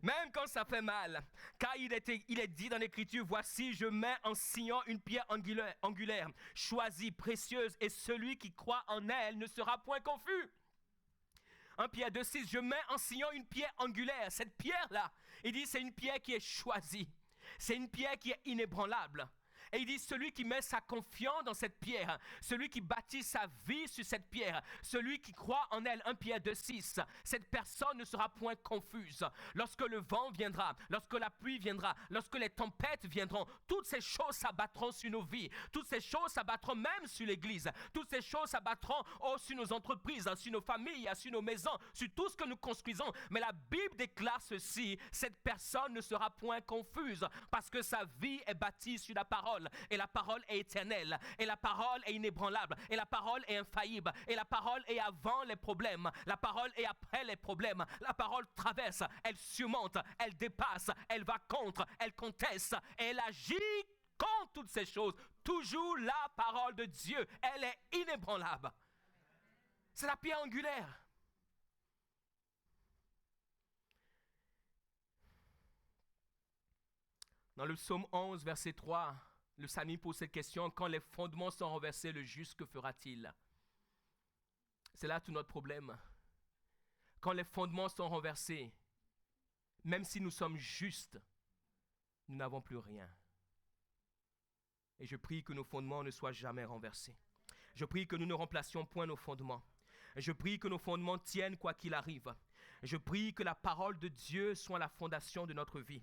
Même quand ça fait mal, car il est dit dans l'Écriture, voici, je mets en Sion une pierre angulaire, choisie, précieuse, et celui qui croit en elle ne sera point confus. 1 Pierre 2,6, je mets en Sion une pierre angulaire. Cette pierre-là, il dit, c'est une pierre qui est choisie. C'est une pierre qui est inébranlable. Et il dit, celui qui met sa confiance dans cette pierre, celui qui bâtit sa vie sur cette pierre, celui qui croit en elle, 1 Pierre 2,6, cette personne ne sera point confuse. Lorsque le vent viendra, lorsque la pluie viendra, lorsque les tempêtes viendront, toutes ces choses s'abattront sur nos vies. Toutes ces choses s'abattront même sur l'Église. Toutes ces choses s'abattront sur nos entreprises, sur nos familles, sur nos maisons, sur tout ce que nous construisons. Mais la Bible déclare ceci, cette personne ne sera point confuse parce que sa vie est bâtie sur la parole. Et la parole est éternelle, et la parole est inébranlable, et la parole est infaillible, et la parole est avant les problèmes, la parole est après les problèmes, la parole traverse, elle surmonte, elle dépasse, elle va contre, elle conteste, et elle agit contre toutes ces choses. Toujours la parole de Dieu, elle est inébranlable. C'est la pierre angulaire. Dans le psaume 11, verset 3, le psalmiste pose cette question, quand les fondements sont renversés, le juste, que fera-t-il? C'est là tout notre problème. Quand les fondements sont renversés, même si nous sommes justes, nous n'avons plus rien. Et je prie que nos fondements ne soient jamais renversés. Je prie que nous ne remplacions point nos fondements. Je prie que nos fondements tiennent quoi qu'il arrive. Je prie que la parole de Dieu soit la fondation de notre vie.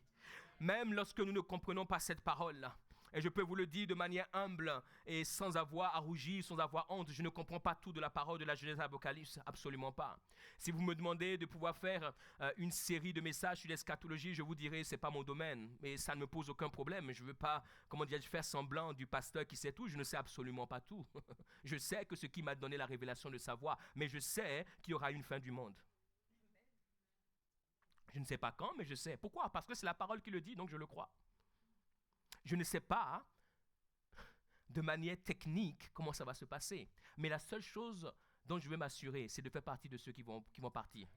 Même lorsque nous ne comprenons pas cette parole-là. Et je peux vous le dire de manière humble et sans avoir à rougir, sans avoir honte. Je ne comprends pas tout de la parole de la Genèse Apocalypse, absolument pas. Si vous me demandez de pouvoir faire une série de messages sur l'eschatologie, je vous dirai c'est pas mon domaine, mais ça ne me pose aucun problème. Je ne veux pas, faire semblant du pasteur qui sait tout. Je ne sais absolument pas tout. Je sais que ce qui m'a donné la révélation de savoir, mais je sais qu'il y aura une fin du monde. Je ne sais pas quand, mais je sais. Pourquoi? Parce que c'est la parole qui le dit, donc je le crois. Je ne sais pas de manière technique comment ça va se passer. Mais la seule chose dont je veux m'assurer, c'est de faire partie de ceux qui vont partir.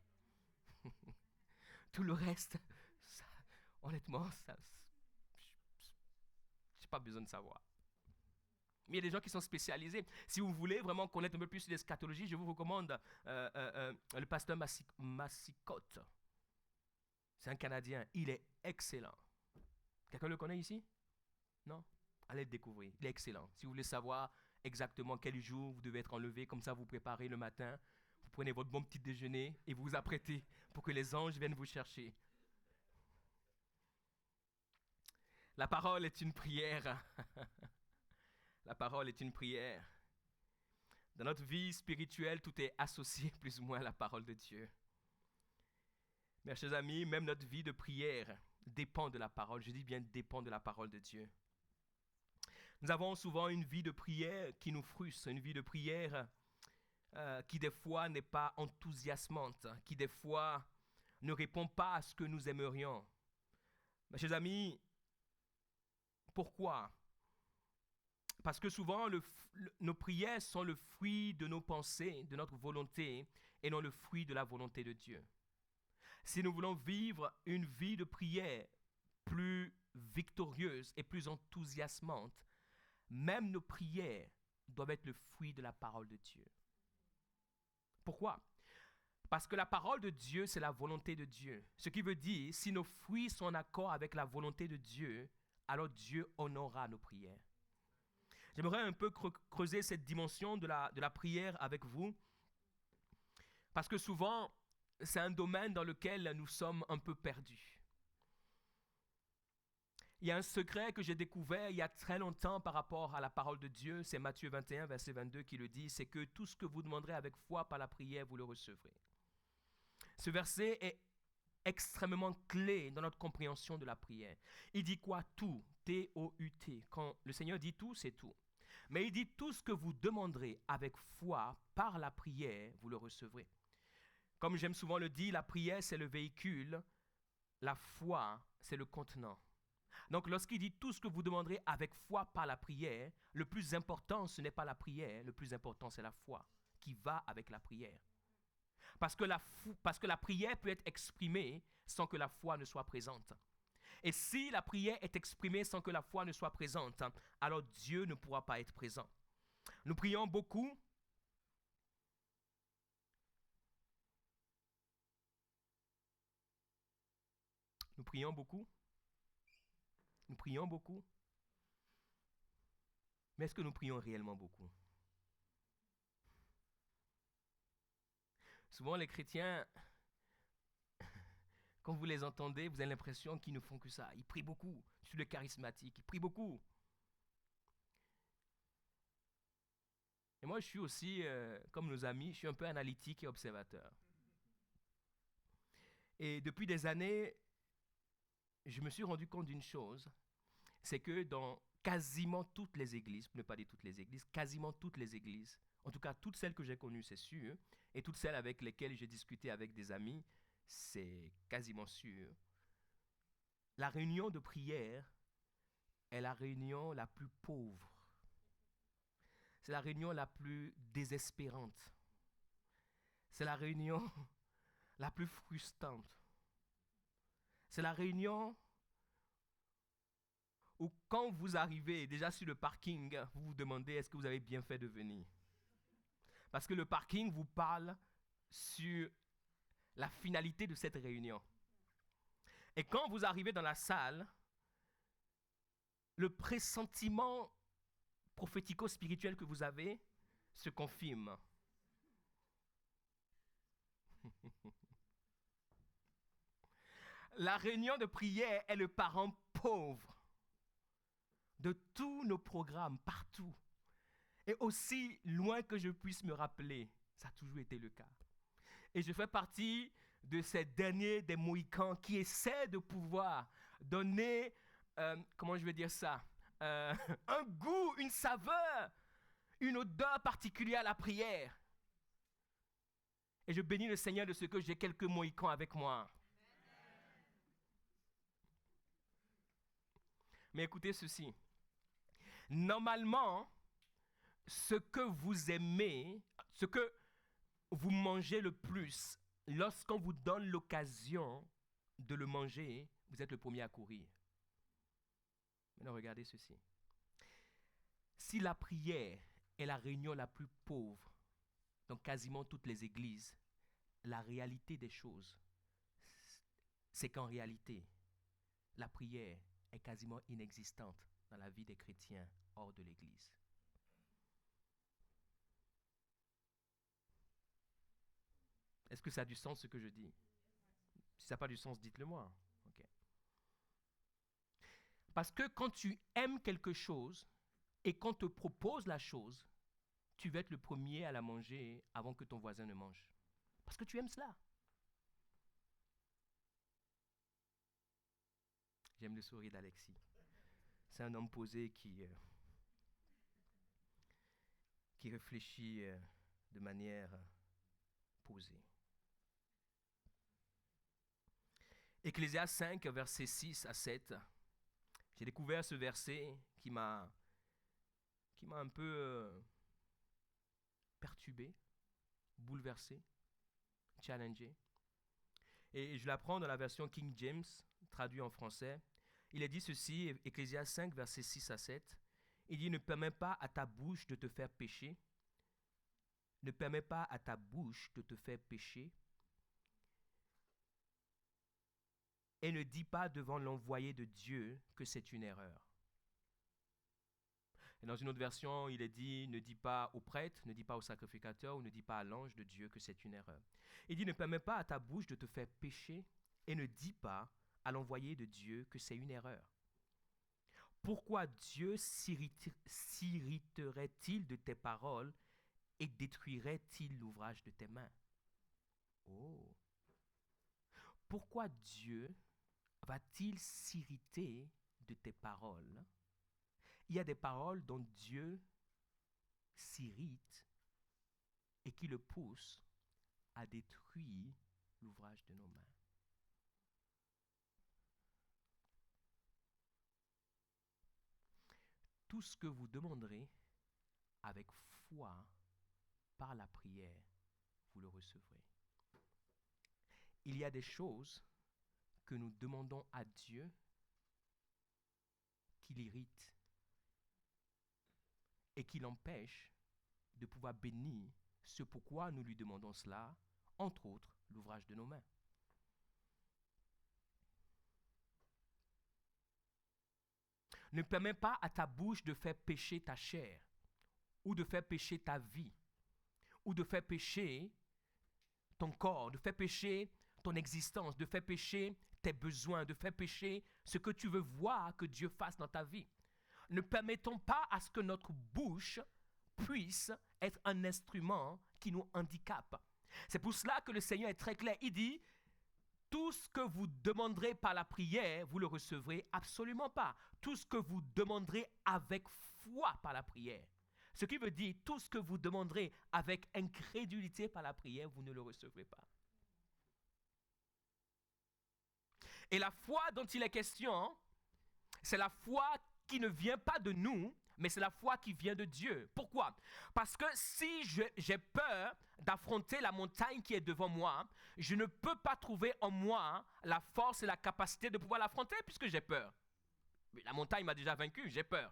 Tout le reste, ça, honnêtement, je n'ai pas besoin de savoir. Mais il y a des gens qui sont spécialisés. Si vous voulez vraiment connaître un peu plus l'eschatologie, je vous recommande le pasteur Massicotte. C'est un Canadien. Il est excellent. Quelqu'un le connaît ici? Non? Allez le découvrir. Il est excellent. Si vous voulez savoir exactement quel jour vous devez être enlevé, comme ça vous préparez le matin, vous prenez votre bon petit déjeuner et vous vous apprêtez pour que les anges viennent vous chercher. La parole est une prière. La parole est une prière. Dans notre vie spirituelle, tout est associé plus ou moins à la parole de Dieu. Mes chers amis, même notre vie de prière dépend de la parole. Je dis bien dépend de la parole de Dieu. Nous avons souvent une vie de prière qui nous frustre, une vie de prière qui des fois n'est pas enthousiasmante, qui des fois ne répond pas à ce que nous aimerions. Mes chers amis, pourquoi? Parce que souvent, nos prières sont le fruit de nos pensées, de notre volonté, et non le fruit de la volonté de Dieu. Si nous voulons vivre une vie de prière plus victorieuse et plus enthousiasmante, même nos prières doivent être le fruit de la parole de Dieu. Pourquoi? Parce que la parole de Dieu, c'est la volonté de Dieu. Ce qui veut dire, si nos fruits sont en accord avec la volonté de Dieu, alors Dieu honorera nos prières. J'aimerais un peu creuser cette dimension de la prière avec vous, parce que souvent, c'est un domaine dans lequel nous sommes un peu perdus. Il y a un secret que j'ai découvert il y a très longtemps par rapport à la parole de Dieu, c'est Matthieu 21, verset 22 qui le dit, c'est que tout ce que vous demanderez avec foi par la prière, vous le recevrez. Ce verset est extrêmement clé dans notre compréhension de la prière. Il dit quoi? Tout, T-O-U-T. Quand le Seigneur dit tout, c'est tout. Mais il dit tout ce que vous demanderez avec foi par la prière, vous le recevrez. Comme j'aime souvent le dire, la prière, c'est le véhicule, la foi, c'est le contenant. Donc, lorsqu'il dit tout ce que vous demanderez avec foi par la prière, le plus important, ce n'est pas la prière, le plus important, c'est la foi qui va avec la prière. Parce que la prière peut être exprimée sans que la foi ne soit présente. Et si la prière est exprimée sans que la foi ne soit présente, alors Dieu ne pourra pas être présent. Nous prions beaucoup. Nous prions beaucoup. Nous prions beaucoup. Mais est-ce que nous prions réellement beaucoup? Souvent, les chrétiens, quand vous les entendez, vous avez l'impression qu'ils ne font que ça. Ils prient beaucoup. Sur le charismatique, ils prient beaucoup. Et moi, je suis aussi, comme nos amis, je suis un peu analytique et observateur. Et depuis des années, je me suis rendu compte d'une chose, c'est que dans quasiment toutes les églises, pour ne pas dire toutes les églises, quasiment toutes les églises, en tout cas toutes celles que j'ai connues, c'est sûr, et toutes celles avec lesquelles j'ai discuté avec des amis, c'est quasiment sûr, la réunion de prière est la réunion la plus pauvre. C'est la réunion la plus désespérante. C'est la réunion la plus frustrante. C'est la réunion où quand vous arrivez déjà sur le parking, vous vous demandez est-ce que vous avez bien fait de venir. Parce que le parking vous parle sur la finalité de cette réunion. Et quand vous arrivez dans la salle, le pressentiment prophético-spirituel que vous avez se confirme. La réunion de prière est le parent pauvre de tous nos programmes, partout. Et aussi loin que je puisse me rappeler, ça a toujours été le cas. Et je fais partie de ces derniers des Mohicans qui essaient de pouvoir donner, comment je vais dire ça, un goût, une saveur, une odeur particulière à la prière. Et je bénis le Seigneur de ce que j'ai quelques Mohicans avec moi. Mais écoutez ceci. Normalement, ce que vous aimez, ce que vous mangez le plus, lorsqu'on vous donne l'occasion de le manger, vous êtes le premier à courir. Maintenant, regardez ceci. Si la prière est la réunion la plus pauvre dans quasiment toutes les églises, la réalité des choses, c'est qu'en réalité, la prière est quasiment inexistante dans la vie des chrétiens hors de l'église. Est-ce que ça a du sens ce que je dis? Si ça n'a pas du sens, dites-le moi. Okay. Parce que quand tu aimes quelque chose et qu'on te propose la chose, tu vas être le premier à la manger avant que ton voisin ne mange. Parce que tu aimes cela. J'aime le sourire d'Alexis. C'est un homme posé qui réfléchit de manière posée. Ecclésiaste 5, versets 6 à 7. J'ai découvert ce verset qui m'a un peu perturbé, bouleversé, challengé. Et je l'apprends dans la version King James, traduit en français. Il est dit ceci, Ecclésiaste 5, versets 6 à 7. Il dit, ne permets pas à ta bouche de te faire pécher. Ne permets pas à ta bouche de te faire pécher. Et ne dis pas devant l'envoyé de Dieu que c'est une erreur. Et dans une autre version, il est dit, ne dis pas au prêtre, ne dis pas au sacrificateur ou ne dis pas à l'ange de Dieu que c'est une erreur. Il dit, ne permets pas à ta bouche de te faire pécher et ne dis pas à l'envoyé de Dieu que c'est une erreur. Pourquoi Dieu s'irriterait-il de tes paroles et détruirait-il l'ouvrage de tes mains? Oh! Pourquoi Dieu va-t-il s'irriter de tes paroles? Il y a des paroles dont Dieu s'irrite et qui le poussent à détruire l'ouvrage de nos mains. Tout ce que vous demanderez avec foi par la prière, vous le recevrez. Il y a des choses que nous demandons à Dieu qui l'irritent et qui l'empêchent de pouvoir bénir ce pourquoi nous lui demandons cela, entre autres l'ouvrage de nos mains. Ne permets pas à ta bouche de faire pécher ta chair, ou de faire pécher ta vie, ou de faire pécher ton corps, de faire pécher ton existence, de faire pécher tes besoins, de faire pécher ce que tu veux voir que Dieu fasse dans ta vie. Ne permettons pas à ce que notre bouche puisse être un instrument qui nous handicape. C'est pour cela que le Seigneur est très clair. Il dit, tout ce que vous demanderez par la prière, vous le recevrez absolument pas. Tout ce que vous demanderez avec foi par la prière. Ce qui veut dire, tout ce que vous demanderez avec incrédulité par la prière, vous ne le recevrez pas. Et la foi dont il est question, c'est la foi qui ne vient pas de nous, mais c'est la foi qui vient de Dieu. Pourquoi? Parce que si j'ai peur d'affronter la montagne qui est devant moi, je ne peux pas trouver en moi la force et la capacité de pouvoir l'affronter puisque j'ai peur. Mais la montagne m'a déjà vaincu, j'ai peur.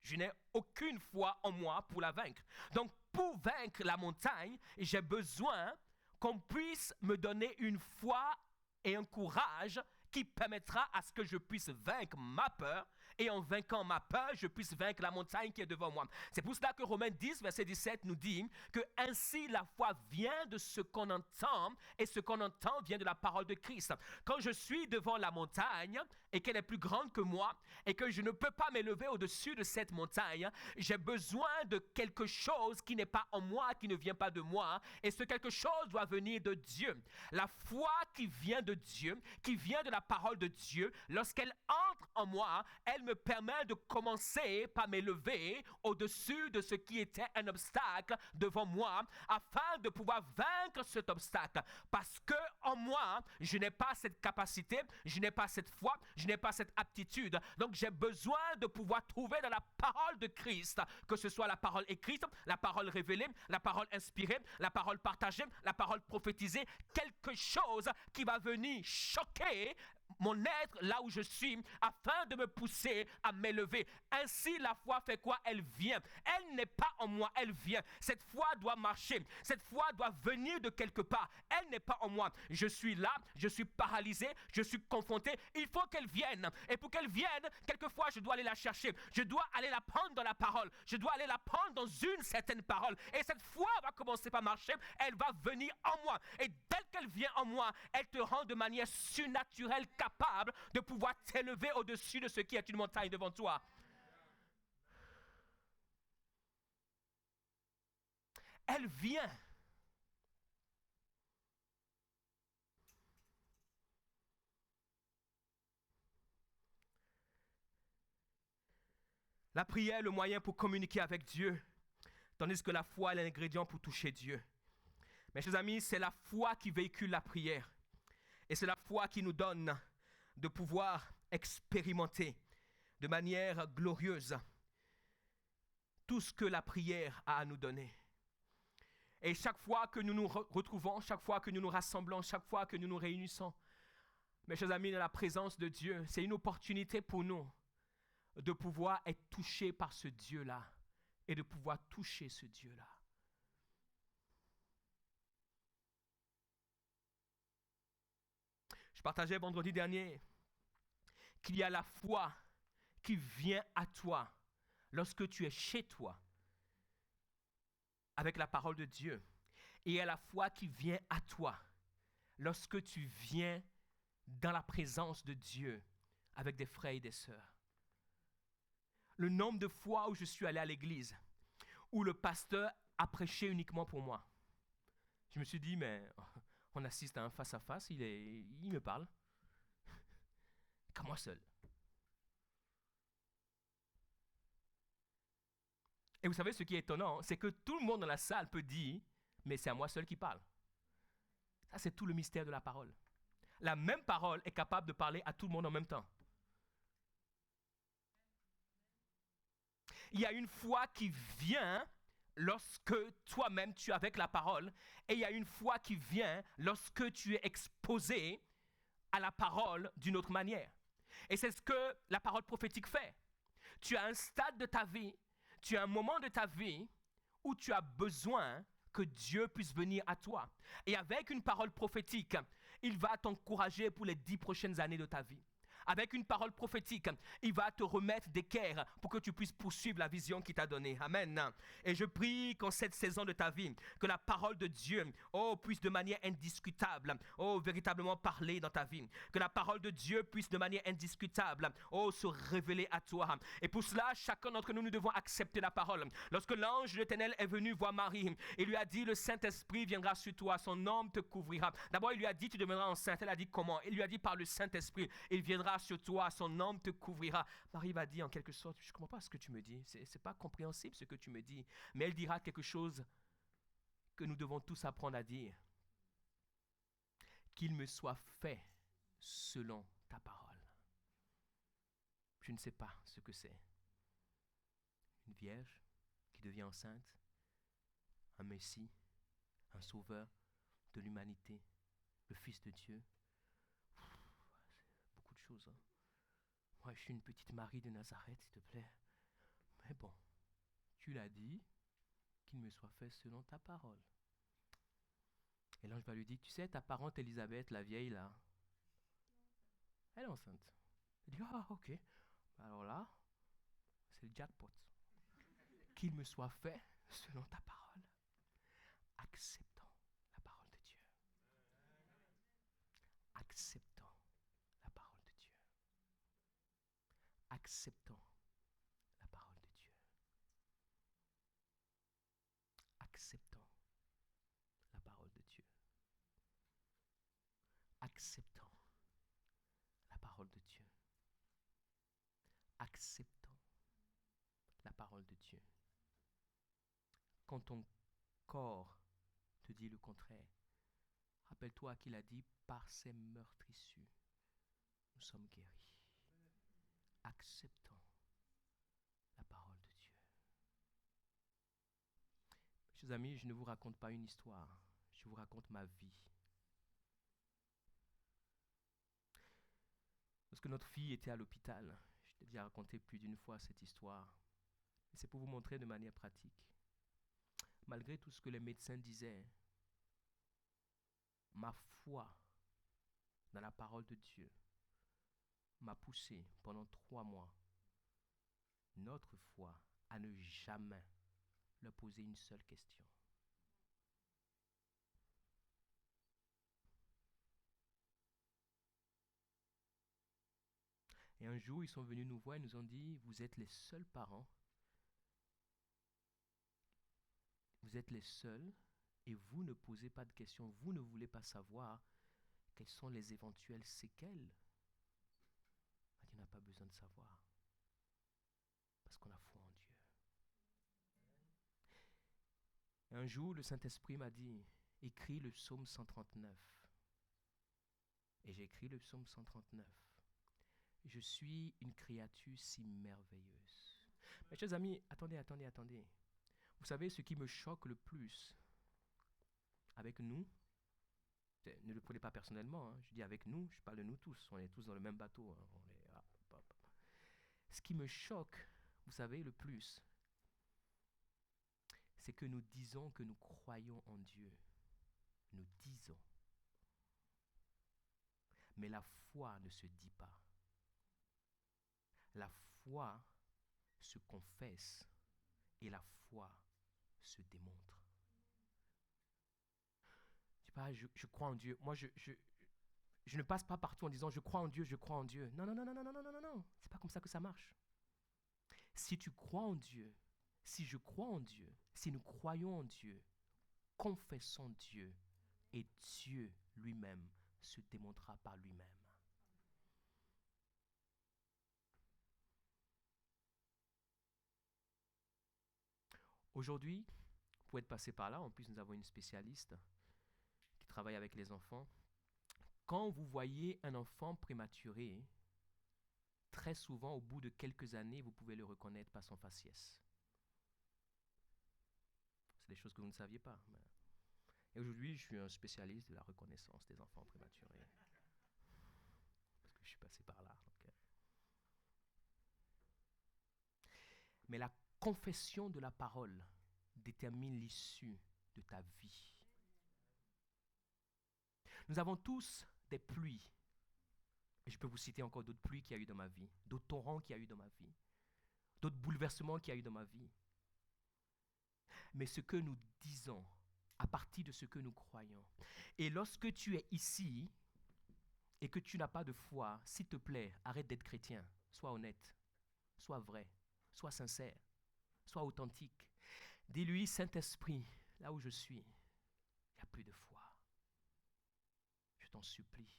Je n'ai aucune foi en moi pour la vaincre. Donc, pour vaincre la montagne, j'ai besoin qu'on puisse me donner une foi et un courage qui permettra à ce que je puisse vaincre ma peur et en vainquant ma peur, je puisse vaincre la montagne qui est devant moi. C'est pour cela que Romains 10, verset 17 nous dit que ainsi la foi vient de ce qu'on entend et ce qu'on entend vient de la parole de Christ. Quand je suis devant la montagne et qu'elle est plus grande que moi et que je ne peux pas m'élever au-dessus de cette montagne, j'ai besoin de quelque chose qui n'est pas en moi, qui ne vient pas de moi et ce quelque chose doit venir de Dieu. La foi qui vient de Dieu, qui vient de la parole de Dieu, lorsqu'elle entre en moi, elle me permet de commencer par m'élever au-dessus de ce qui était un obstacle devant moi afin de pouvoir vaincre cet obstacle. Parce que en moi, je n'ai pas cette capacité, je n'ai pas cette foi, je n'ai pas cette aptitude. Donc j'ai besoin de pouvoir trouver dans la parole de Christ, que ce soit la parole écrite, la parole révélée, la parole inspirée, la parole partagée, la parole prophétisée, quelque chose qui va venir choquer mon être là où je suis afin de me pousser à m'élever. Ainsi, la foi fait quoi? Elle vient. Elle n'est pas en moi, elle vient. Cette foi doit marcher. Cette foi doit venir de quelque part. Elle n'est pas en moi. Je suis là, je suis paralysé, je suis confronté. Il faut qu'elle vienne. Et pour qu'elle vienne, quelquefois, je dois aller la chercher. Je dois aller la prendre dans la parole. Je dois aller la prendre dans une certaine parole. Et cette foi va commencer par marcher. Elle va venir en moi. Et dès qu'elle vient en moi, elle te rend de manière surnaturelle capable de pouvoir t'élever au-dessus de ce qui est une montagne devant toi. Elle vient. La prière est le moyen pour communiquer avec Dieu, tandis que la foi est l'ingrédient pour toucher Dieu. Mes chers amis, c'est la foi qui véhicule la prière. Et c'est la foi qui nous donne de pouvoir expérimenter de manière glorieuse tout ce que la prière a à nous donner. Et chaque fois que nous nous retrouvons, chaque fois que nous nous rassemblons, chaque fois que nous nous réunissons, mes chers amis, dans la présence de Dieu, c'est une opportunité pour nous de pouvoir être touchés par ce Dieu-là et de pouvoir toucher ce Dieu-là. Je partageais vendredi dernier qu'il y a la foi qui vient à toi lorsque tu es chez toi avec la parole de Dieu. Et il y a la foi qui vient à toi lorsque tu viens dans la présence de Dieu avec des frères et des sœurs. Le nombre de fois où je suis allé à l'église, où le pasteur a prêché uniquement pour moi. Je me suis dit, mais on assiste à un face-à-face, il me parle. Qu'à moi seul. Et vous savez ce qui est étonnant, c'est que tout le monde dans la salle peut dire, mais c'est à moi seul qui parle. Ça, c'est tout le mystère de la parole. La même parole est capable de parler à tout le monde en même temps. Il y a une foi qui vient lorsque toi-même tu es avec la parole, et il y a une foi qui vient lorsque tu es exposé à la parole d'une autre manière. Et c'est ce que la parole prophétique fait. Tu as un stade de ta vie, tu as un moment de ta vie où tu as besoin que Dieu puisse venir à toi. Et avec une parole prophétique, il va t'encourager pour les 10 prochaines années de ta vie. Avec une parole prophétique, il va te remettre d'équerre pour que tu puisses poursuivre la vision qu'il t'a donnée. Amen. Et je prie qu'en cette saison de ta vie, que la parole de Dieu, puisse de manière indiscutable, véritablement parler dans ta vie. Que la parole de Dieu puisse de manière indiscutable, se révéler à toi. Et pour cela, chacun d'entre nous, nous devons accepter la parole. Lorsque l'ange de l'Éternel est venu voir Marie, il lui a dit, le Saint-Esprit viendra sur toi, son homme te couvrira. D'abord, il lui a dit, tu deviendras enceinte. Elle a dit, comment? Il lui a dit, par le Saint-Esprit, il viendra sur toi, son homme te couvrira. Marie va dire en quelque sorte, je ne comprends pas ce que tu me dis, c'est pas compréhensible ce que tu me dis, mais elle dira quelque chose que nous devons tous apprendre à dire. Qu'il me soit fait selon ta parole. Je ne sais pas ce que c'est. Une vierge qui devient enceinte, un Messie, un sauveur de l'humanité, le Fils de Dieu. Beaucoup de choses. Moi, je suis une petite Marie de Nazareth, s'il te plaît. Mais bon, tu l'as dit, qu'il me soit fait selon ta parole. Et l'ange va lui dire, tu sais, ta parente Élisabeth, la vieille là, elle est enceinte. Il dit, ah ok, alors là, c'est le jackpot. Qu'il me soit fait selon ta parole. Acceptons la parole de Dieu. Acceptons la parole de Dieu. Acceptons la parole de Dieu. Acceptons la parole de Dieu. Acceptons la parole de Dieu. Acceptons la parole de Dieu. Quand ton corps te dit le contraire, rappelle-toi qu'il a dit, par ses meurtrissures, nous sommes guéris. Acceptons la parole de Dieu. Chers amis, je ne vous raconte pas une histoire, je vous raconte ma vie. Lorsque notre fille était à l'hôpital, je t'ai déjà raconté plus d'une fois cette histoire, et c'est pour vous montrer de manière pratique. Malgré tout ce que les médecins disaient, ma foi dans la parole de Dieu m'a poussé pendant 3 mois, notre foi, à ne jamais leur poser une seule question. Et un jour, ils sont venus nous voir et nous ont dit, vous êtes les seuls parents, vous êtes les seuls, et vous ne posez pas de questions, vous ne voulez pas savoir quelles sont les éventuelles séquelles. On n'a pas besoin de savoir, parce qu'on a foi en Dieu. Et un jour, le Saint-Esprit m'a dit, écris le psaume 139. Et j'ai écrit le psaume 139. Je suis une créature si merveilleuse. Mes chers amis, attendez. Vous savez, ce qui me choque le plus avec nous, ne le prenez pas personnellement, hein, je dis avec nous, je parle de nous tous, on est tous dans le même bateau. Hein, Ce qui me choque, vous savez, le plus, c'est que nous disons que nous croyons en Dieu. Nous disons. Mais la foi ne se dit pas. La foi se confesse et la foi se démontre. Je dis pas, je crois en Dieu. Moi, je ne passe pas partout en disant je crois en Dieu, je crois en Dieu. Non. C'est pas comme ça que ça marche. Si tu crois en Dieu, si je crois en Dieu, si nous croyons en Dieu, confessons Dieu et Dieu lui-même se démontrera par lui-même. Aujourd'hui, pour être passé par là, en plus nous avons une spécialiste qui travaille avec les enfants. Quand vous voyez un enfant prématuré, très souvent, au bout de quelques années, vous pouvez le reconnaître par son faciès. C'est des choses que vous ne saviez pas. Et aujourd'hui, je suis un spécialiste de la reconnaissance des enfants prématurés. Parce que je suis passé par là. Donc. Mais la confession de la parole détermine l'issue de ta vie. Nous avons tous des pluies. Et je peux vous citer encore d'autres pluies qu'il y a eu dans ma vie, d'autres torrents qu'il y a eu dans ma vie, d'autres bouleversements qu'il y a eu dans ma vie. Mais ce que nous disons, à partir de ce que nous croyons. Et lorsque tu es ici et que tu n'as pas de foi, s'il te plaît, arrête d'être chrétien. Sois honnête, sois vrai, sois sincère, sois authentique. Dis-lui, Saint-Esprit, là où je suis, il n'y a plus de foi. Je t'en supplie,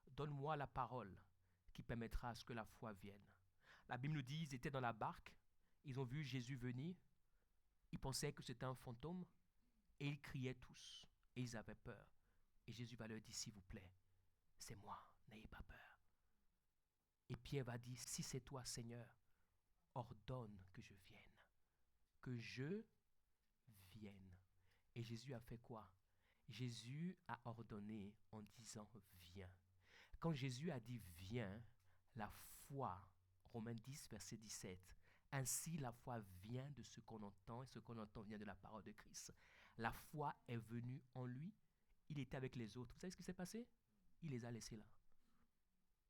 donne-moi la parole qui permettra à ce que la foi vienne. La Bible nous dit, ils étaient dans la barque, ils ont vu Jésus venir, ils pensaient que c'était un fantôme, et ils criaient tous, et ils avaient peur. Et Jésus va leur dire, s'il vous plaît, c'est moi, n'ayez pas peur. Et Pierre va dire, si c'est toi, Seigneur, ordonne que je vienne. Que je vienne. Et Jésus a fait quoi? Jésus a ordonné en disant, viens. Quand Jésus a dit, viens, la foi, Romains 10, verset 17, ainsi la foi vient de ce qu'on entend, et ce qu'on entend vient de la parole de Christ. La foi est venue en lui, il était avec les autres. Vous savez ce qui s'est passé? Il les a laissés là.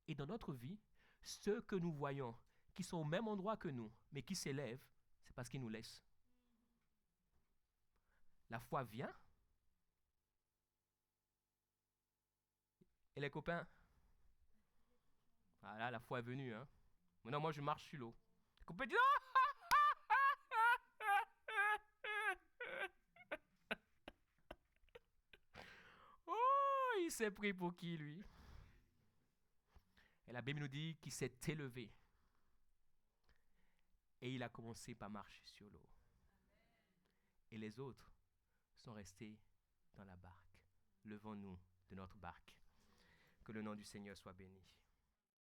Et dans notre vie, ceux que nous voyons, qui sont au même endroit que nous, mais qui s'élèvent, c'est parce qu'ils nous laissent. La foi vient. Et les copains, voilà, la foi est venue. Hein. Maintenant, moi, je marche sur l'eau. Les copains disent, oh, il s'est pris pour qui, lui? Et la Bible nous dit qu'il s'est élevé. Et il a commencé par marcher sur l'eau. Et les autres sont restés dans la barque. Levons-nous de notre barque. Que le nom du Seigneur soit béni.